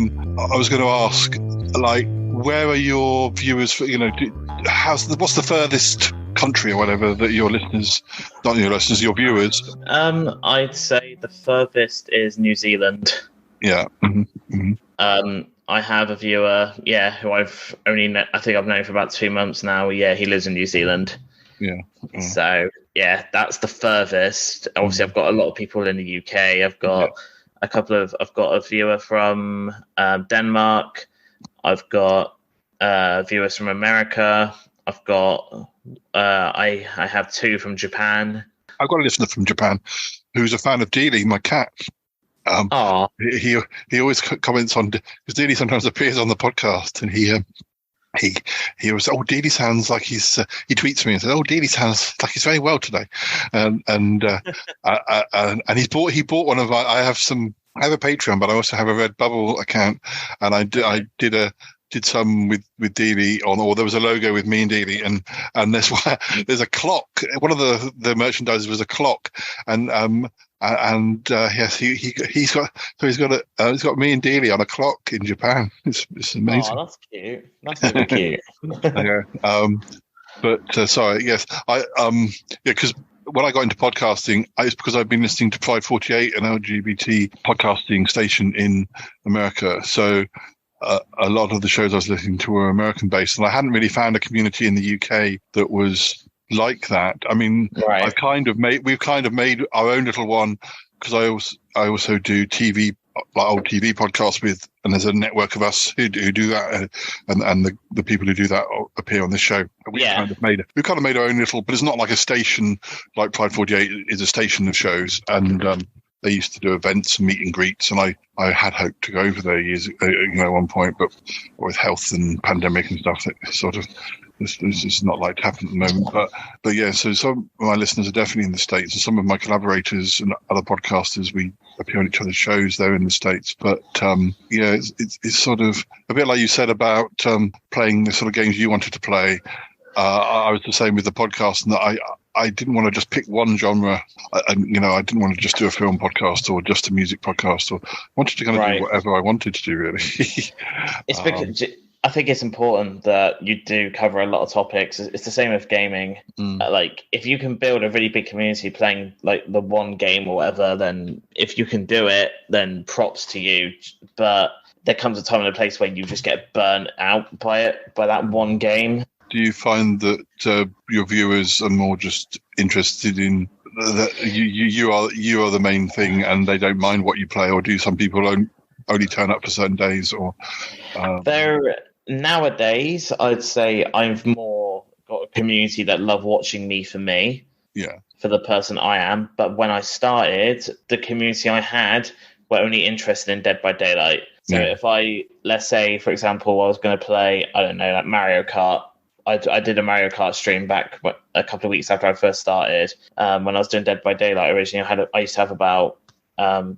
was going to ask, like, where are your viewers? For, what's the furthest country or whatever that your listeners, not your listeners, your viewers? I'd say the furthest is New Zealand. Yeah. Mm-hmm. Mm-hmm. I have a viewer, who I've I've known for about 2 months now. Yeah, he lives in New Zealand. Yeah. So that's the furthest. Obviously, I've got a lot of people in the UK. I've got I've got a viewer from Denmark. I've got viewers from America. I've got I have 2 from Japan. I've got a listener from Japan who's a fan of Dealey, my cat. He always comments on, because Dealey sometimes appears on the podcast, and he was, Dealey sounds like he tweets me and says, Dealey sounds like he's very well today, and he bought one of I have a Patreon, but I also have a Redbubble account, and I did some with Dealey or there was a logo with me and Dealey, and there's a clock. One of the merchandise was a clock, yes, he's got me and Dealey on a clock in Japan. It's amazing. Oh, that's cute. That's really cute. Yeah. Sorry. Yes. Because when I got into podcasting, it's because I've been listening to Pride 48, an LGBT podcasting station in America. So a lot of the shows I was listening to were American based, and I hadn't really found a community in the UK that was like that. I mean, right. We've kind of made our own little one, because I also do TV, like old TV podcasts and there's a network of us who do that, and the people who do that appear on this show. We've kind of made our own little, but it's not like a station like Pride 48 is a station of shows, and they used to do events and meet and greets, and I had hoped to go over there at one point, but with health and pandemic and stuff, it sort of this is not like to happen at the moment. But yeah, so some of my listeners are definitely in the States, and some of my collaborators and other podcasters, we appear on each other's shows. They're in the States, but it's sort of a bit like you said about playing the sort of games you wanted to play. I was the same with the podcast, and that I didn't want to just pick one genre. I didn't want to just do a film podcast or just a music podcast, or wanted to kind of do whatever I wanted to do, really. It's because I think it's important that you do cover a lot of topics. It's the same with gaming. Like, if you can build a really big community playing like the one game or whatever, then if you can do it, then props to you. But there comes a time and a place where you just get burnt out by that one game. Do you find that your viewers are more just interested in that you are the main thing, and they don't mind what you play, or do some people only turn up for certain days? Or nowadays, I'd say I've more got a community that love watching me for me, for the person I am. But when I started, the community I had were only interested in Dead by Daylight. So if let's say, for example, I was going to play, I don't know, like Mario Kart. I did a Mario Kart stream back a couple of weeks after I first started. When I was doing Dead by Daylight originally, I used to have about,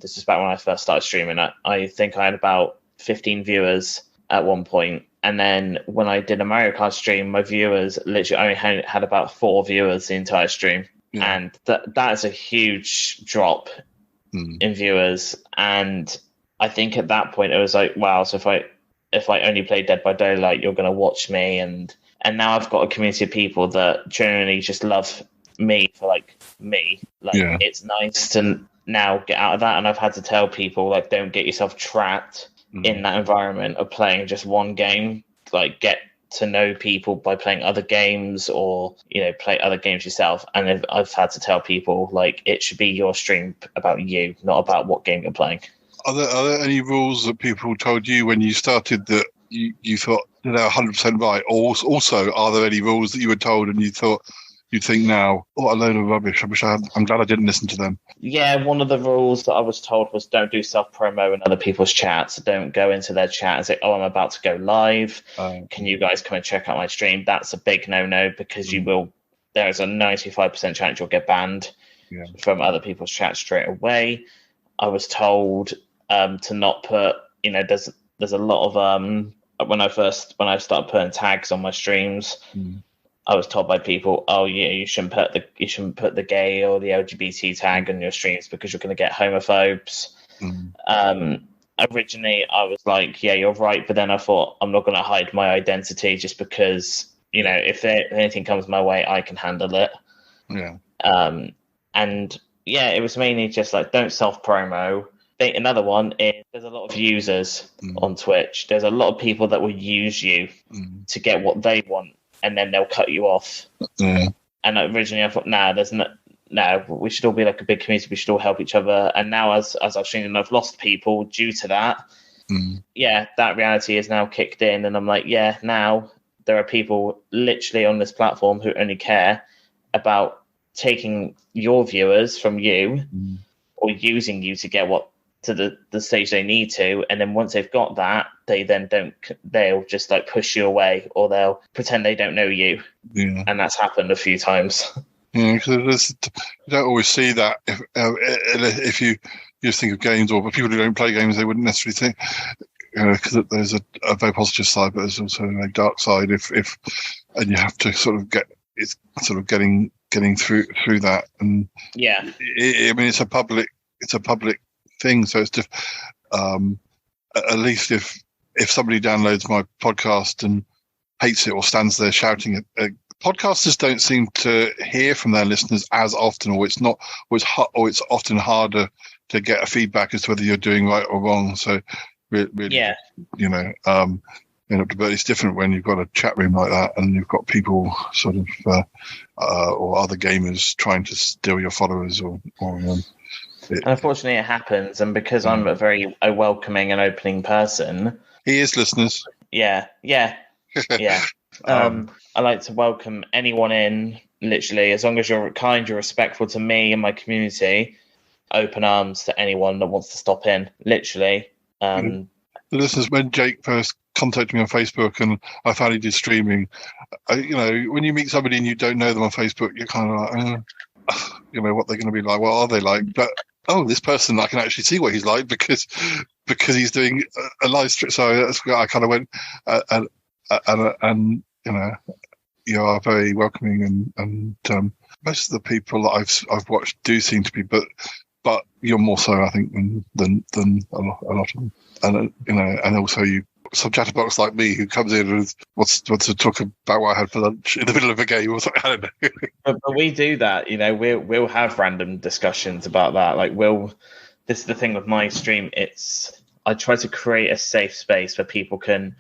this is back when I first started streaming, I think I had about 15 viewers at one point. And then when I did a Mario Kart stream, my viewers literally only had about 4 viewers the entire stream. Yeah. And that is a huge drop in viewers. And I think at that point it was like, wow, so if I only play Dead by Daylight, you're going to watch me, and And now I've got a community of people that genuinely just love me for like me. Like it's nice to now get out of that. And I've had to tell people like, don't get yourself trapped in that environment of playing just one game. Like get to know people by playing other games, or play other games yourself. And I've had to tell people like it should be your stream about you, not about what game you're playing. Are there any rules that people told you when you started that you thought they're 100% right? Or also, are there any rules that you were told and you'd think now, what a load of rubbish. I'm glad I didn't listen to them. Yeah, one of the rules that I was told was don't do self-promo in other people's chats. Don't go into their chat and say, oh, I'm about to go live. Can you guys come and check out my stream? That's a big no-no, because there's a 95% chance you'll get banned from other people's chats straight away. I was told to not put, there's a lot of, when I started putting tags on my streams, I was told by people, oh yeah, you shouldn't put the gay or the LGBT tag on your streams because you're going to get homophobes. Originally, I was like, yeah, you're right, but then I thought I'm not going to hide my identity just because if anything comes my way, I can handle it. Yeah. And yeah, it was mainly just like don't self promo. Another one is there's a lot of users on Twitch. There's a lot of people that will use you to get what they want, and then they'll cut you off. And originally I thought, we should all be like a big community. We should all help each other. And now as I've seen, and I've lost people due to that, that reality is now kicked in. And I'm like, now there are people literally on this platform who only care about taking your viewers from you or using you to get to the stage they need to, and then once they've got that, they'll just like push you away, or they'll pretend they don't know you. And that's happened a few times. Because you don't always see that. If you just think of games, or people who don't play games, they wouldn't necessarily think, because there's a very positive side, but there's also a dark side. And you have to sort of getting through that. And it's a public thing, so it's just at least if somebody downloads my podcast and hates it or stands there shouting at podcasters don't seem to hear from their listeners as often, or it's often harder to get a feedback as to whether you're doing right or wrong. So really, but it's different when you've got a chat room like that and you've got people sort of or other gamers trying to steal your followers Unfortunately, it happens, and because I'm a welcoming and opening person, he is listeners. Yeah. I like to welcome anyone in. Literally, as long as you're kind, you're respectful to me and my community. Open arms to anyone that wants to stop in. Literally. Listeners, when Jake first contacted me on Facebook and I found he did streaming, when you meet somebody and you don't know them on Facebook, you're kind of like, what they're going to be like. What are they like? But this person, I can actually see what he's like because he's doing a live stream. So that's I kind of went, and you are very welcoming, and most of the people that I've watched do seem to be, but you're more so, I think, than a lot of them, and also you. Some chatterbox like me who comes in and wants to talk about what I had for lunch in the middle of a game or something. I don't know. but we do that, we'll have random discussions about that. Like this is the thing with my stream. I try to create a safe space where people can,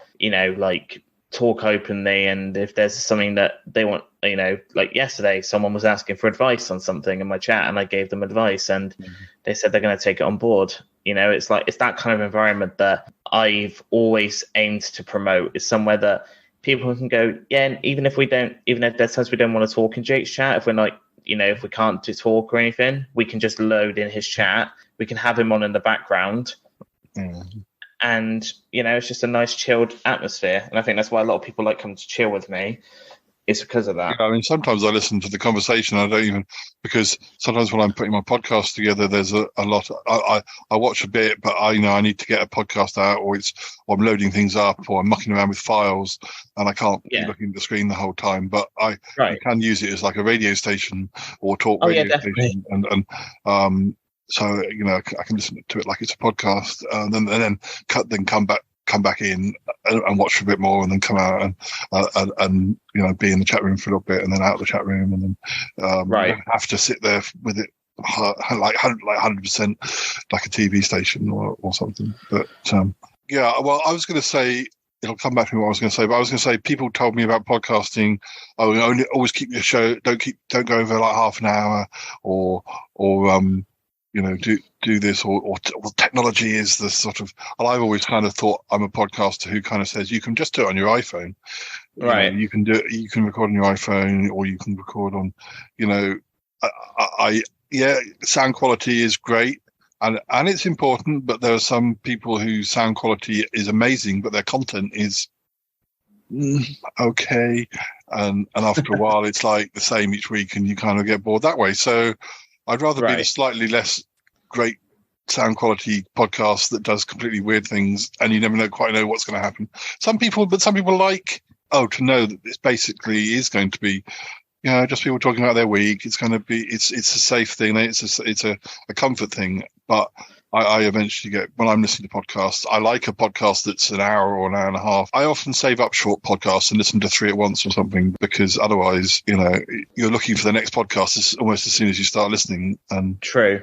talk openly, and if there's something that they want, like yesterday, someone was asking for advice on something in my chat, and I gave them advice, and they said they're going to take it on board. It's that kind of environment that I've always aimed to promote. Is somewhere that people can go, and even if there's times we don't want to talk in Jake's chat, if we're not, if we can't do talk or anything, we can just load in his chat. We can have him on in the background. And, it's just a nice chilled atmosphere. And I think that's why a lot of people like come to chill with me. It's because of that. I mean, sometimes I listen to the conversation. I don't even, because sometimes when I'm putting my podcast together, there's a lot. I watch a bit, but I need to get a podcast out, or I'm loading things up, or I'm mucking around with files, and I can't be looking at the screen the whole time. But I can use it as like a radio station or talk radio station, and so I can listen to it like it's a podcast, and then come come back in and watch a bit more, and then come out and be in the chat room for a little bit, and then out of the chat room, and then you don't have to sit there with it like 100% like a TV station or something. But well, I was going to say, it'll come back to me what I was going to say, but I was going to say people told me about podcasting. Always keep your show. Don't go over like half an hour, or do this, or technology is the sort of. And I've always kind of thought I'm a podcaster who kind of says you can just do it on your iPhone, right? You can do it. You can record on your iPhone, or you can record on, sound quality is great. And it's important, but there are some people whose sound quality is amazing, but their content is okay. And after a while, it's like the same each week, and you kind of get bored that way. So I'd rather be the slightly less great sound quality podcast that does completely weird things, and you never quite know what's going to happen. Some people like, to know that this basically is going to be, just people talking about their week. It's going to be, it's a safe thing. It's a comfort thing. But I eventually get, when I'm listening to podcasts, I like a podcast that's an hour or an hour and a half. I often save up short podcasts and listen to 3 at once or something, because otherwise, you're looking for the next podcast almost as soon as you start listening. And true.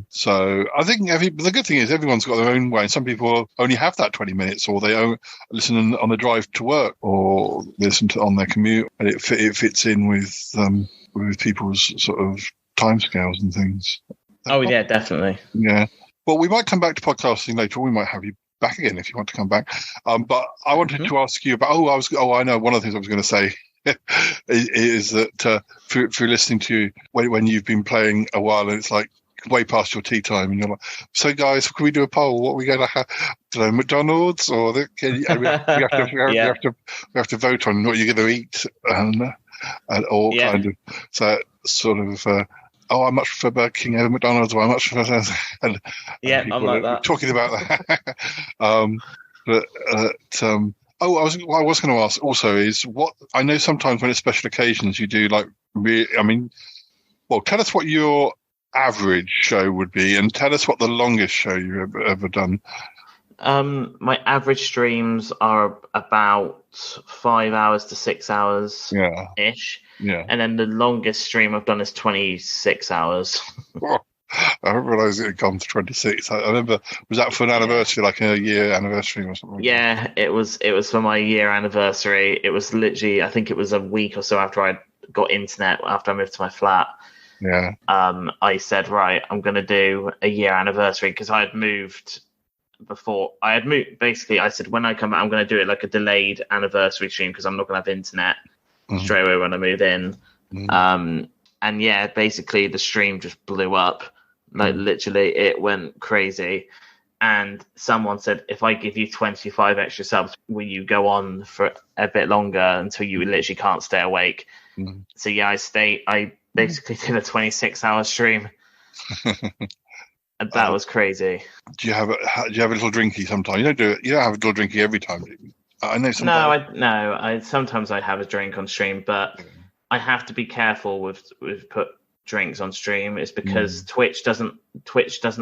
So I think the good thing is everyone's got their own way. Some people only have that 20 minutes, or they listen on the drive to work, or listen to on their commute, and it fits in with people's sort of timescales and things. Oh yeah, definitely. Yeah. Well, we might come back to podcasting later. We might have you back again if you want to come back. But I wanted to ask you about. I know one of the things I was going to say is that through listening to you when you've been playing a while, and it's like way past your tea time, and you're like, so guys, can we do a poll? What are we going to have? McDonald's, or we have to vote on what you're going to eat, and all kind of sort of. I much prefer Burger King over McDonald's, or I much prefer, and I'm like that. Talking about that. What I was going to ask also is what I know sometimes when it's special occasions you do like tell us what your average show would be, and tell us what the longest show you've ever done. My average streams are about 5 hours to 6 hours ish. Yeah. And then the longest stream I've done is 26 hours. I didn't realise it had gone to 26. I remember, was that for an anniversary, like a year anniversary or something? Yeah, it was for my year anniversary. It was literally, I think it was a week or so after I got internet, after I moved to my flat. Yeah. I said, right, I'm going to do a year anniversary, because I had moved before. Basically, I said, when I come out, I'm going to do it like a delayed anniversary stream, because I'm not going to have internet straight away when I move in. And yeah, basically the stream just blew up. Like literally it went crazy. And someone said, if I give you 25 extra subs, will you go on for a bit longer until you literally can't stay awake? So yeah, I basically did a 26-hour stream. And that was crazy. Do you have a little drinky sometimes? You don't have a little drinky every time, do you? I know sometimes. No, sometimes I have a drink on stream, but I have to be careful with put drinks on stream. It's because Twitch doesn't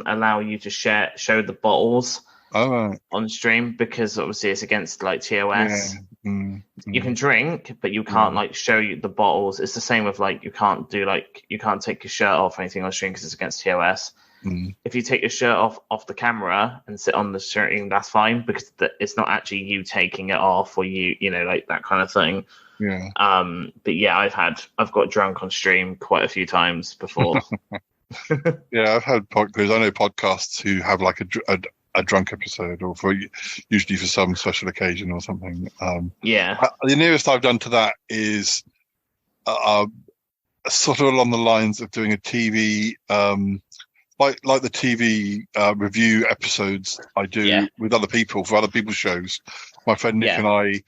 allow you to show the bottles on stream, because obviously it's against like TOS. You can drink, but you can't like show you the bottles. It's the same with like you can't take your shirt off or anything on stream because it's against TOS. If you take your shirt off the camera and sit on the stream, that's fine, because it's not actually you taking it off, or like that kind of thing. Yeah. But yeah, I've got drunk on stream quite a few times before. Yeah, I've had because I know podcasts who have like a drunk episode, or usually for some special occasion or something. The nearest I've done to that is sort of along the lines of doing a TV. Like the TV review episodes I do with other people for other people's shows. My friend Nick and I,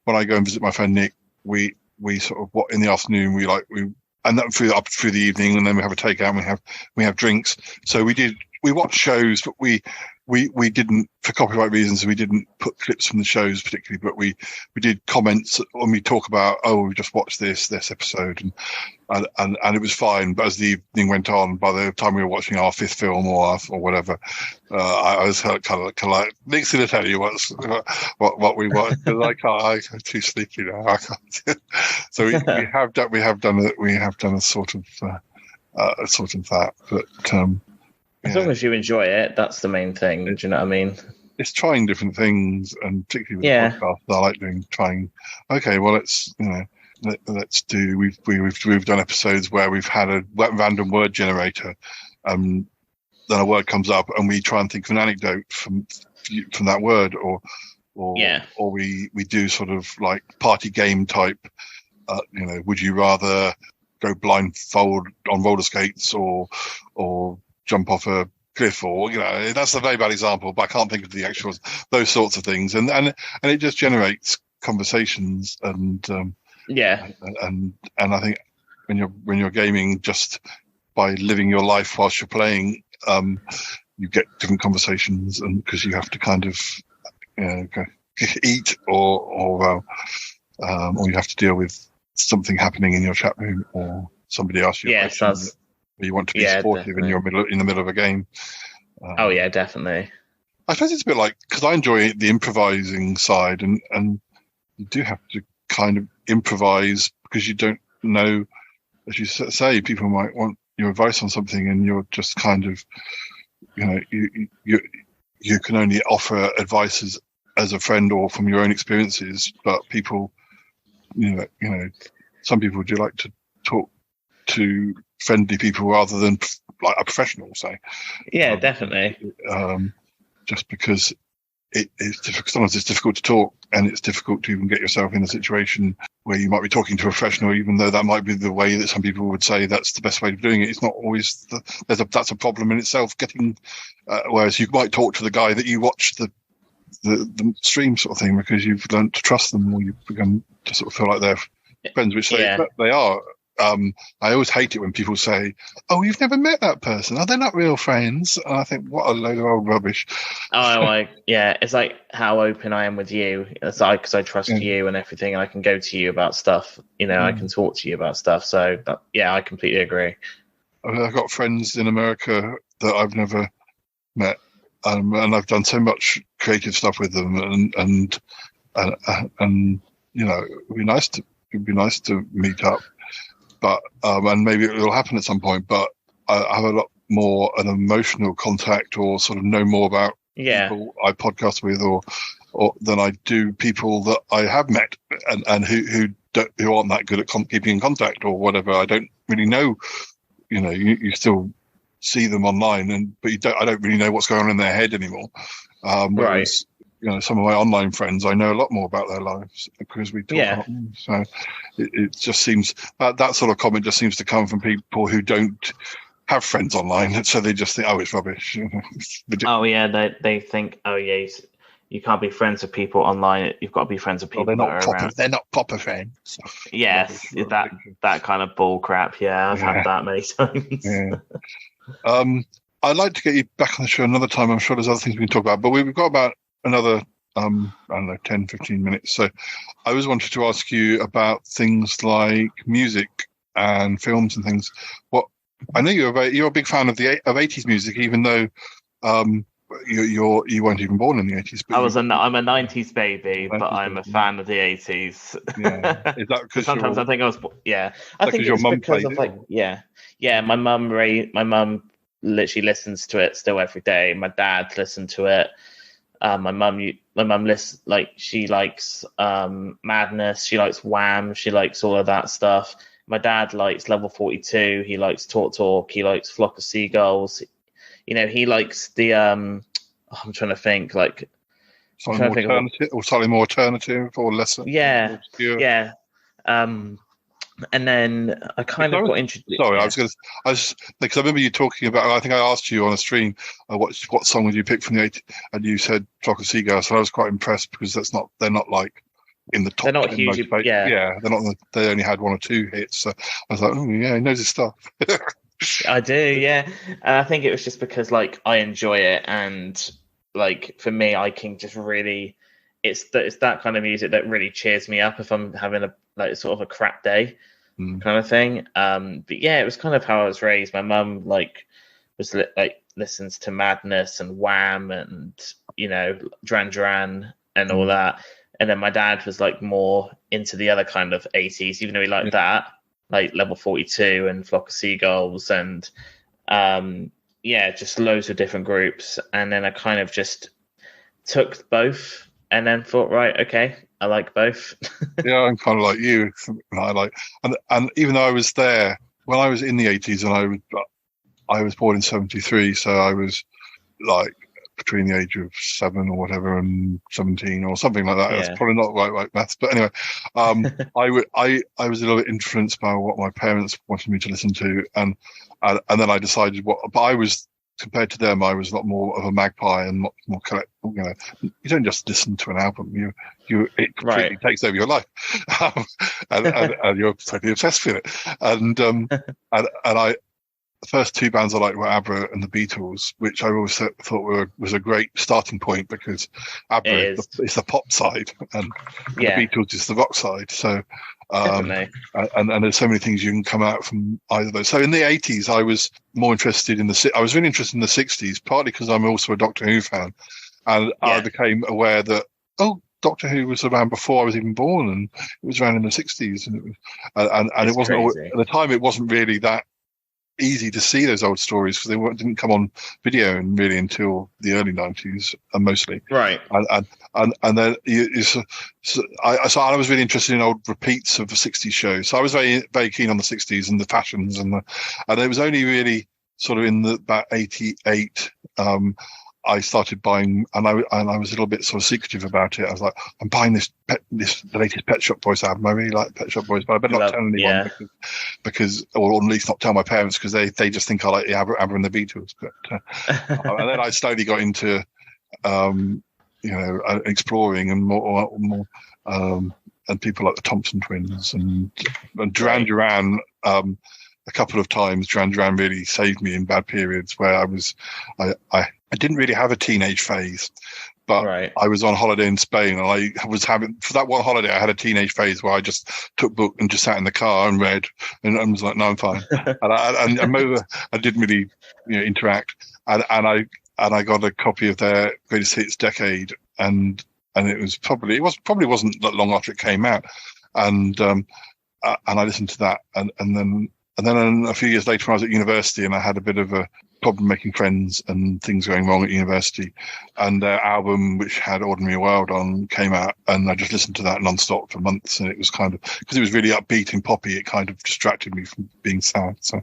when I go and visit my friend Nick, we sort of in the afternoon and that up through the evening, and then we have a takeout and we have drinks. So we did we watch shows, but we didn't, for copyright reasons, we didn't put clips from the shows particularly, but we did comments when we talk about, oh, we just watched this episode, and it was fine. But as the evening went on, by the time we were watching our fifth film or whatever, I was kind of like, Nick's going to tell you what we watched, because I'm too sleepy now. I can't. So we have done a sort of that, but. As long as you enjoy it, that's the main thing. Do you know what I mean? It's trying different things, and particularly with the podcast, I like trying. Okay, well, let's do. We've done episodes where we've had a random word generator, then a word comes up, and we try and think of an anecdote from that word, or we do sort of like party game type. Would you rather go blindfold on roller skates or jump off a cliff, or that's a very bad example, but I can't think of the actual those sorts of things, and it just generates conversations, and I think when you're gaming, just by living your life whilst you're playing, you get different conversations, and because you have to kind of eat or you have to deal with something happening in your chat room, or somebody asks you a question. You want to be supportive in the middle of a game. Definitely. I suppose it's a bit like, because I enjoy the improvising side, and you do have to kind of improvise because you don't know, as you say, people might want your advice on something, and you're just kind of, you can only offer advice as a friend or from your own experiences, but people, some people do like to talk to friendly people rather than like a professional, say. Definitely. Just because it's difficult. Sometimes it's difficult to talk, and it's difficult to even get yourself in a situation where you might be talking to a professional, even though that might be the way that some people would say that's the best way of doing it. It's not always. That's a problem in itself. Whereas you might talk to the guy that you watch the stream sort of thing, because you've learned to trust them, or you've begun to sort of feel like they're friends, which they are. I always hate it when people say, "Oh, you've never met that person. Oh, they're not real friends." And I think, what a load of old rubbish. It's like how open I am with you. It's like, because I trust you and everything, and I can go to you about stuff. I can talk to you about stuff. So I completely agree. I've got friends in America that I've never met, and I've done so much creative stuff with them, and it'd be nice to meet up. But and maybe it will happen at some point. But I have a lot more an emotional contact, or sort of know more about people I podcast with, or than I do people that I have met and who aren't that good at keeping in contact or whatever. I don't really know. You still see them online, but I don't really know what's going on in their head anymore. Whereas, some of my online friends, I know a lot more about their lives because we talk. So it just seems that sort of comment just seems to come from people who don't have friends online, so they just think, oh, it's rubbish. They think, you can't be friends with people online. You've got to be friends with people. They're not proper friends. Yes, that kind of bull crap. Yeah, I've had that many times. I'd like to get you back on the show another time. I'm sure there's other things we can talk about, but we've got about another, 10, 15 minutes. So I always wanted to ask you about things like music and films and things. I know you're a big fan of 80s music, even though you weren't even born in the 80s. But I'm a 90s baby, but I'm a fan of the 80s. Yeah. Is that because sometimes I think I was? Yeah, I think it's because of my mum literally listens to it still every day. My dad listened to it. My mum listens, she likes Madness, she likes Wham, she likes all of that stuff. My dad likes Level 42, he likes Talk, he likes Flock of Seagulls. He likes the I'm trying to think, slightly more alternative or lesser. Yeah. And then I kind of got introduced. Sorry, because I remember you talking about. I think I asked you on a stream, what song would you pick from the 80s, and you said "Flock of Seagulls." So I was quite impressed because they're not like in the top. They're not huge. They're not. They only had one or two hits. So I was like, oh yeah, he knows his stuff. I do, yeah. And I think it was just because like I enjoy it, and like for me, I can just really, it's that kind of music that really cheers me up if I'm having a like sort of a crap day, kind of thing. But yeah, it was kind of how I was raised. My mum like listens to Madness and Wham and Duran Duran and all that, and then my dad was like more into the other kind of 80s, even though he liked that, like Level 42 and Flock of Seagulls and just loads of different groups. And then I kind of just took both and then thought, right, okay, I like both. Yeah, I'm kind of like you. And even though I was there when I was in the 80s, and I was born in 73, so I was like between the age of 7 or whatever and 17 or something like that. That's probably not right maths, but anyway, I was a little bit influenced by what my parents wanted me to listen to, and then I decided but I was, compared to them, I was a lot more of a magpie and much more collect. You don't just listen to an album; it completely takes over your life, and you're totally obsessed with it. And I. The first two bands I liked were ABBA and the Beatles, which I always thought was a great starting point, because ABBA is the pop side and the Beatles is the rock side. So, and there's so many things you can come out from either of those. So in the 80s, I was more interested I was really interested in the 60s, partly because I'm also a Doctor Who fan, and I became aware that Doctor Who was around before I was even born, and it was around in the 60s, and it wasn't at the time. It wasn't really that easy to see those old stories, because they didn't come on video really until the early 90s, mostly. Right. And then I was really interested in old repeats of the 60s shows. So I was very, very keen on the 60s and the fashions, and it was only really sort of in about 88 I started buying, and I was a little bit sort of secretive about it. I was like, I'm buying the latest Pet Shop Boys album. I really like Pet Shop Boys, but I better not tell anyone, because or at least not tell my parents, because they just think I like the ABBA and the Beatles. But and then I slowly got into exploring and more and people like the Thompson Twins and Duran Duran. A couple of times, Duran Duran really saved me in bad periods where I didn't really have a teenage phase, but I was on holiday in Spain, and I was having, for that one holiday, I had a teenage phase where I just took book and just sat in the car and read, and I was like, no, I'm fine. I didn't really interact, and I got a copy of their Greatest Hits Decade, and it probably wasn't that long after it came out, and I listened to that, and then a few years later, when I was at university, and I had a bit of a problem making friends and things going wrong at university, and their album, which had Ordinary World on, came out, and I just listened to that non-stop for months, and it was kind of, because it was really upbeat and poppy, it kind of distracted me from being sad. So,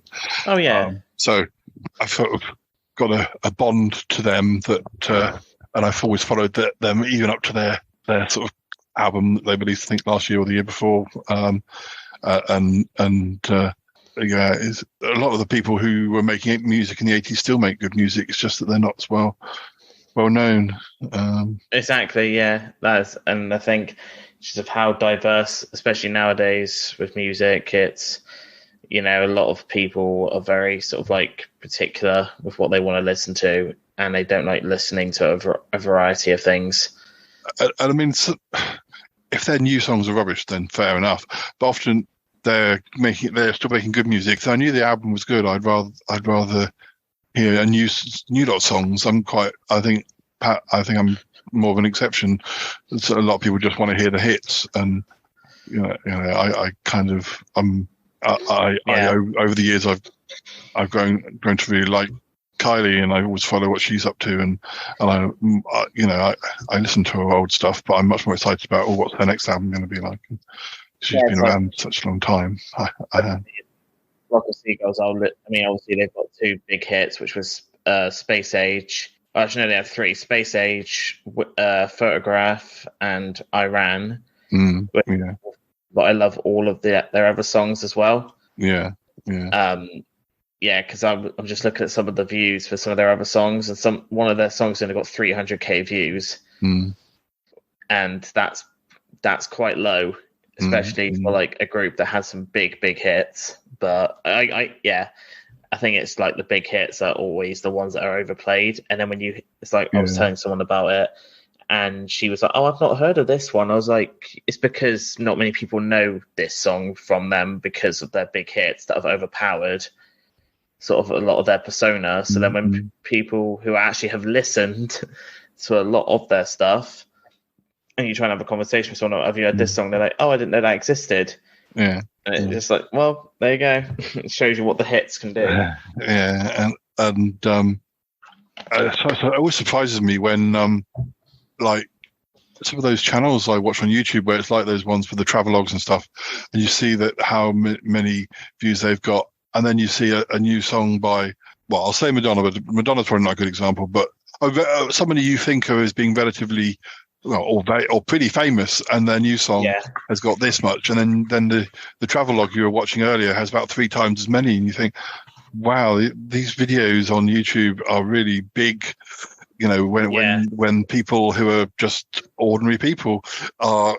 so I sort of got a bond to them that, and I've always followed them even up to their sort of album that they released, I think last year or the year before, is a lot of the people who were making music in the 80s still make good music. It's just that they're not as well known. Exactly, yeah. And I think just of how diverse, especially nowadays with music, it's a lot of people are very sort of like particular with what they want to listen to, and they don't like listening to a variety of things. And I mean, if their new songs are rubbish, then fair enough. But often they're still making good music. So I knew the album was good. I'd rather hear a new lot of songs. I think I'm more of an exception. So a lot of people just want to hear the hits, and I kind of over the years I've grown to really like Kylie, and I always follow what she's up to, and I listen to her old stuff, but I'm much more excited about what's her next album going to be like. She's been around such a long time. Flock of Seagulls, obviously they've got two big hits, which was Space Age. Actually, no, they have three: Space Age, Photograph, and Iran. But I love all of their other songs as well. Yeah. Because I'm just looking at some of the views for some of their other songs, and one of their songs only got 300k views, and that's quite low, especially for like a group that has some big hits. But I I think it's like the big hits are always the ones that are overplayed. And then it's like I was telling someone about it, and she was like, "Oh, I've not heard of this one." I was like, "It's because not many people know this song from them because of their big hits that have overpowered sort of a lot of their persona." So then when people who actually have listened to a lot of their stuff, and you try and have a conversation with someone, "Have you heard this song?" They're like, "Oh, I didn't know that existed." Yeah. And it's just like, well, there you go. It shows you what the hits can do. Yeah, and so it always surprises me when like some of those channels I watch on YouTube where it's like those ones with the travelogues and stuff, and you see that how many views they've got, and then you see a new song by, well, I'll say Madonna, but Madonna's probably not a good example, but somebody you think of as being relatively or pretty famous, and their new song has got this much, and then the travelogue you were watching earlier has about 3 times as many, and you think, wow, these videos on YouTube are really big. When people who are just ordinary people are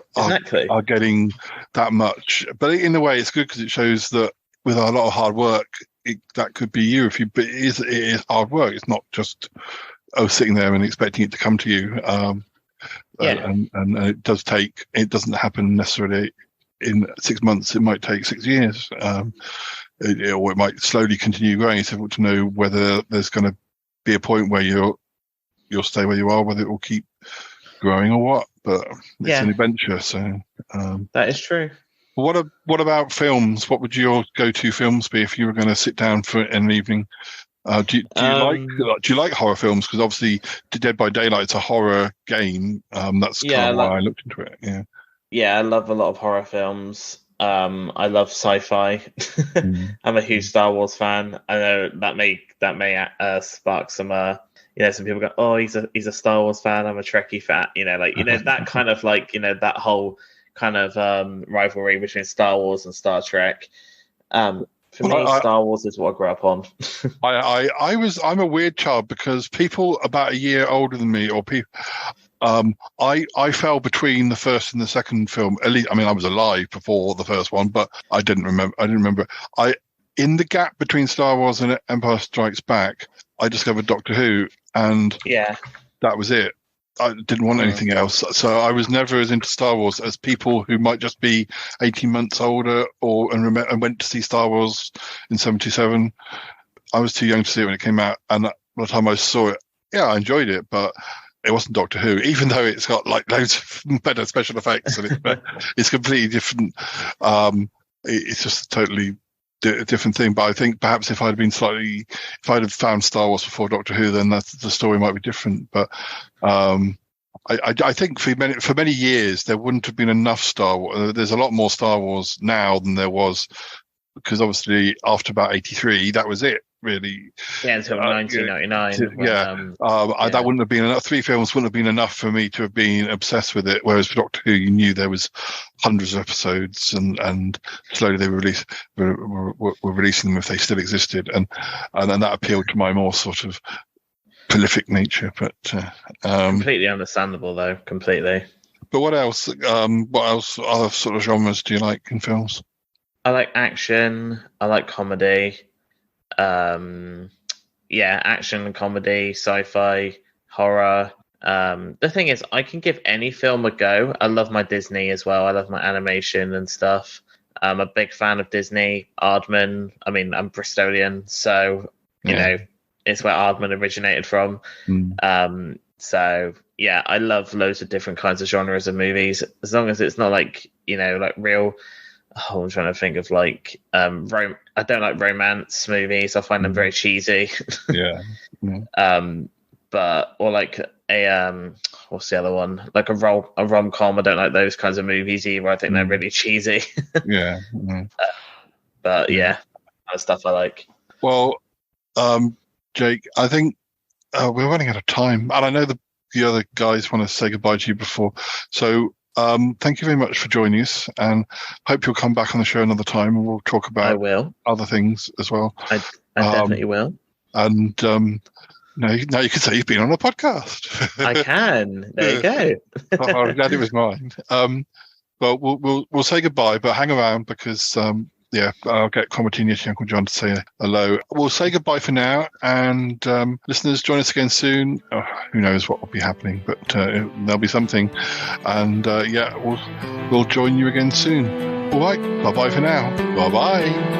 getting that much, but in a way it's good because it shows that with a lot of hard work, that could be you. But it is hard work. It's not just sitting there and expecting it to come to you. And it doesn't happen necessarily in 6 months. It might take 6 years, or it might slowly continue growing. It's difficult to know whether there's going to be a point where you'll stay where you are, whether it will keep growing or what. But it's an adventure. So that is true. What about films? What would your go-to films be if you were going to sit down for an evening? Do you like horror films? Because obviously, Dead by Daylight's a horror game. That's kind of why I looked into it. Yeah, I love a lot of horror films. I love sci-fi. I'm a huge Star Wars fan. I know that may spark some. Some people go, "Oh, he's a Star Wars fan. I'm a Trekkie fan." That kind of that whole kind of rivalry between Star Wars and Star Trek. For me, Star Wars is what I grew up on. I'm a weird child because people about a year older than me, or people, I fell between the first and the second film. At least, I mean, I was alive before the first one, but I didn't remember. In the gap between Star Wars and Empire Strikes Back, I discovered Doctor Who, and that was it. I didn't want anything else. So I was never as into Star Wars as people who might just be 18 months older and went to see Star Wars in 1977. I was too young to see it when it came out. And by the time I saw it, I enjoyed it, but it wasn't Doctor Who, even though it's got like loads of better special effects and it's completely different. It's just a totally different thing. But I think perhaps if I'd have found Star Wars before Doctor Who, then the story might be different. But I think for many years there wouldn't have been enough Star Wars. There's a lot more Star Wars now than there was, because obviously after about 83, that was it. Really, until 1999. That wouldn't have been enough. 3 films wouldn't have been enough for me to have been obsessed with it. Whereas for Doctor Who, you knew there was hundreds of episodes, and slowly they were releasing them if they still existed, and that appealed to my more sort of prolific nature. But completely understandable, though. Completely. But what else? Other sort of genres do you like in films? I like action. I like comedy. Action, comedy, sci-fi, horror. The thing is, I can give any film a go. I love my Disney as well. I love my animation and stuff. I'm a big fan of Disney. Aardman. I mean, I'm Bristolian, so you know it's where Aardman originated from. So yeah, I love loads of different kinds of genres of movies, as long as it's not like real. Oh, I'm trying to think of I don't like romance movies. I find them very cheesy. But or like what's the other one? Like a rom-com. I don't like those kinds of movies either. I think they're really cheesy. But kind of stuff I like. Well, Jake, I think we're running out of time, and I know the other guys want to say goodbye to you before. So thank you very much for joining us, and hope you'll come back on the show another time, and we'll talk about other things as well. I definitely will. And now you can say you've been on a podcast. I can. There you go. I'm glad it was mine. But we'll say goodbye, but hang around because I'll get Cromarty and Uncle John to say hello. We'll say goodbye for now, and listeners, join us again soon. Who knows what will be happening, but there'll be something. And we'll join you again soon. All right, bye-bye for now. Bye-bye.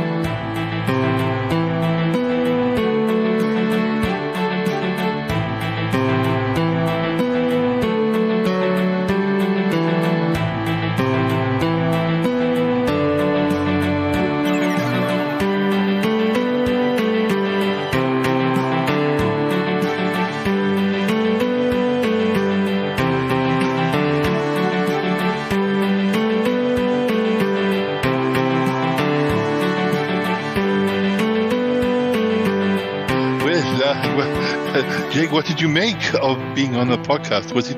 Jake, what did you make of being on the podcast? Was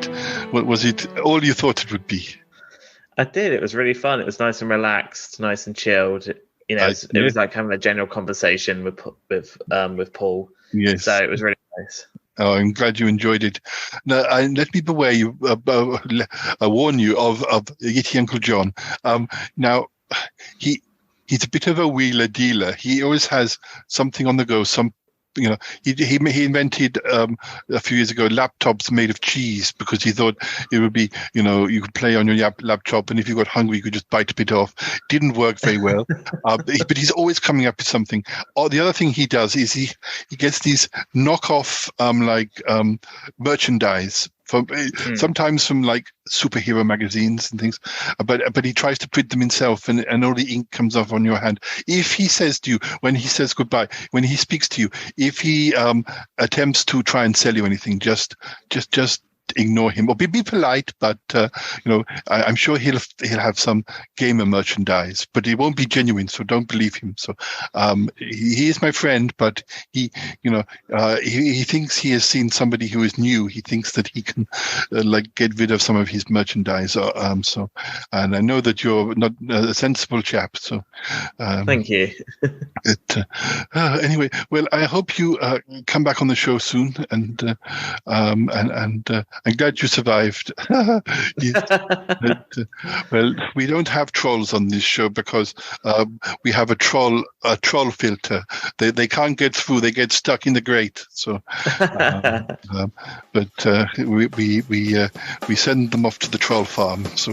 it all you thought it would be? I did. It was really fun. It was nice and relaxed, nice and chilled. You know, it was like having a general conversation with Paul. Yes. So it was really nice. Oh, I'm glad you enjoyed it. Now, let me beware you. I warn you of Yeti Uncle John. Now, he's a bit of a wheeler dealer. He always has something on the go. He invented a few years ago laptops made of cheese because he thought it would be, you could play on your laptop, and if you got hungry, you could just bite a bit off. Didn't work very well, but he's always coming up with something. The other thing he does is he gets these knockoff merchandise. Sometimes from like superhero magazines and things, but he tries to print them himself, and all the ink comes off on your hand. If he says to you, when he says goodbye, when he speaks to you, if he attempts to try and sell you anything, just ignore him or be polite, but I'm sure he'll have some gamer merchandise, but it won't be genuine, so don't believe him. So he is my friend, but he thinks he has seen somebody who is new. He thinks that he can get rid of some of his merchandise. And I know that you're not a sensible chap, so thank you. Anyway, well, I hope you come back on the show soon, and I'm glad you survived. Well, we don't have trolls on this show because we have a troll filter. They can't get through. They get stuck in the grate. So, we send them off to the troll farm. So,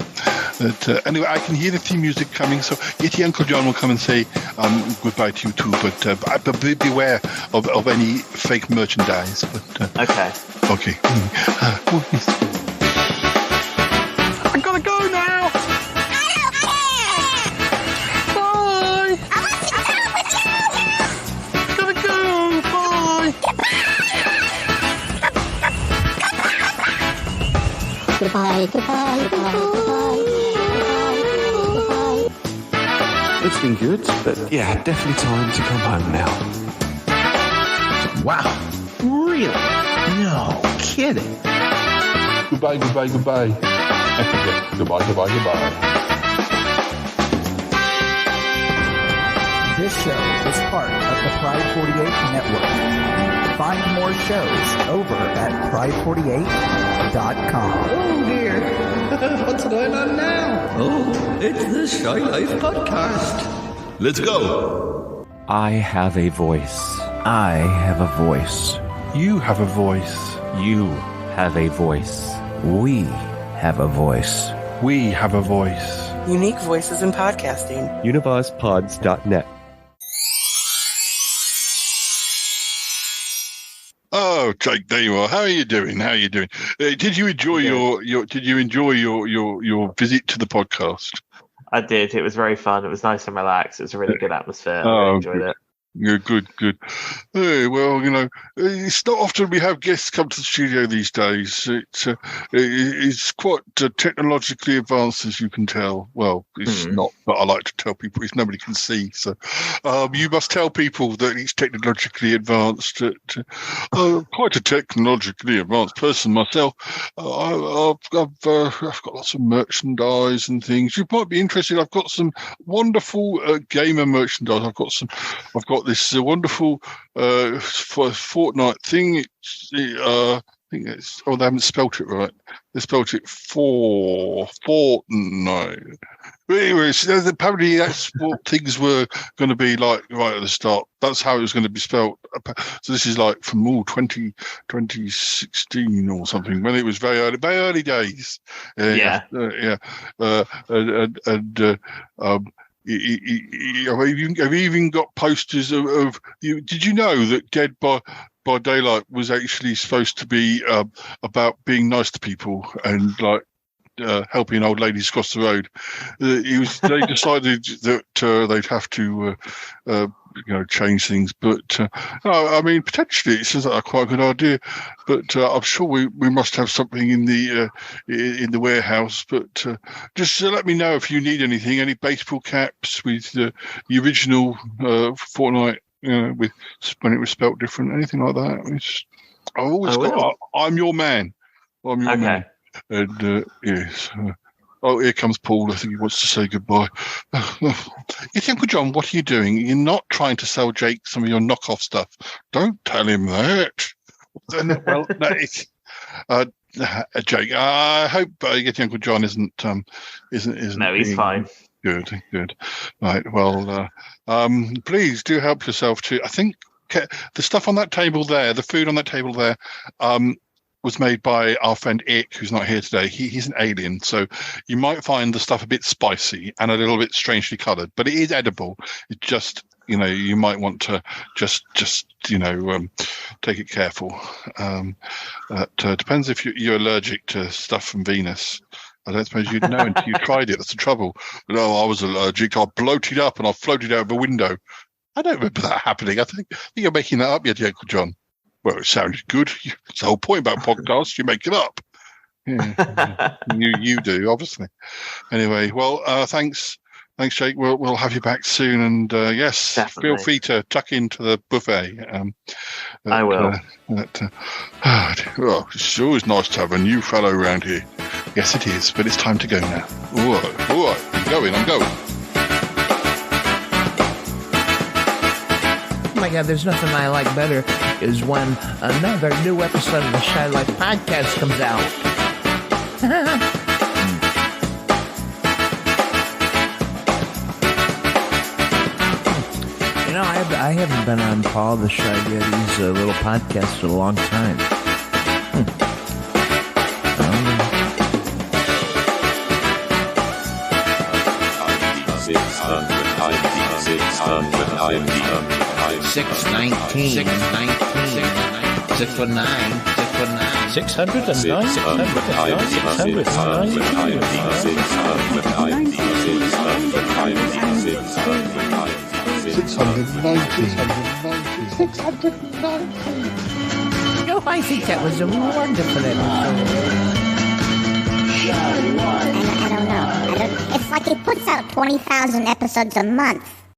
anyway, I can hear the theme music coming. So, Yeti Uncle John will come and say goodbye to you too. But beware of any fake merchandise. But okay. Okay. I gotta go now. Bye. Gotta go. Bye. Goodbye. It's been good, but yeah, definitely time to come home now. Wow. Really? No kidding. Goodbye. Goodbye. This show is part of the Pride 48 network. Find more shows over at pride48.com. Oh dear. What's going on now? Oh, it's the Shy Life podcast. Let's go. I have a voice. I have a voice. You have a voice. You have a voice. We have a voice. We have a voice. Unique voices in podcasting. UnivazPods.net. Oh, Jake, there you are. How are you doing? Did you enjoy your visit to the podcast? I did. It was very fun. It was nice and relaxed. It was a really good atmosphere. I really enjoyed it. Yeah, good. Hey, well, it's not often we have guests come to the studio these days. It's quite technologically advanced, as you can tell. Well, it's not, but I like to tell people if nobody can see. So you must tell people that it's technologically advanced. Quite a technologically advanced person myself. I've got lots of merchandise and things. You might be interested. I've got some wonderful gamer merchandise. I've got this wonderful for Fortnite thing. It's think it's. Oh, they haven't spelt it right. They spelt it fortnight. But anyways, apparently that's what things were going to be like right at the start. That's how it was going to be spelt. So this is like from 2016 or something, when it was very early days. I've even got posters of you. Did you know that Dead by Daylight was actually supposed to be about being nice to people and like helping old ladies across the road? They decided that they'd have to change things, but I mean, potentially it seems like quite a good idea. But I'm sure we must have something in the warehouse. But just let me know if you need anything, any baseball caps with the original Fortnite, with when it was spelt different, anything like that. I've always got. I'm your man. I'm your man. And yes. Oh, here comes Paul. I think he wants to say goodbye. Yes, Uncle John, what are you doing? You're not trying to sell Jake some of your knockoff stuff. Don't tell him that. Well, Jake, I hope Yeti Uncle John isn't. No, he's fine. Good. Right. Well, please do help yourself to. I think the stuff on that table there, the food on that table there, was made by our friend Ick, who's not here today. He's an alien, so you might find the stuff a bit spicy and a little bit strangely coloured, but it is edible. It just, you might want to just take it careful. Depends if you're allergic to stuff from Venus. I don't suppose you'd know until you tried it. That's the trouble. But, I was allergic. I bloated up and I floated out of a window. I don't remember that happening. I think you're making that up yet, Uncle John. Well, it sounded good. It's the whole point about podcasts. You make it up. Yeah. you do, obviously. Anyway, well, thanks, Jake. We'll have you back soon. And yes, definitely. Feel free to tuck into the buffet. I will. It's always nice to have a new fellow around here. Yes, it is. But it's time to go now. All right. I'm going. Oh my God, there's nothing I like better is when another new episode of the Shy Life podcast comes out. I haven't been on Paul the Shy Yeti's little podcast in a long time. Oh, I think that was a wonderful episode. I don't know. It's like he puts out 20,000 episodes a month.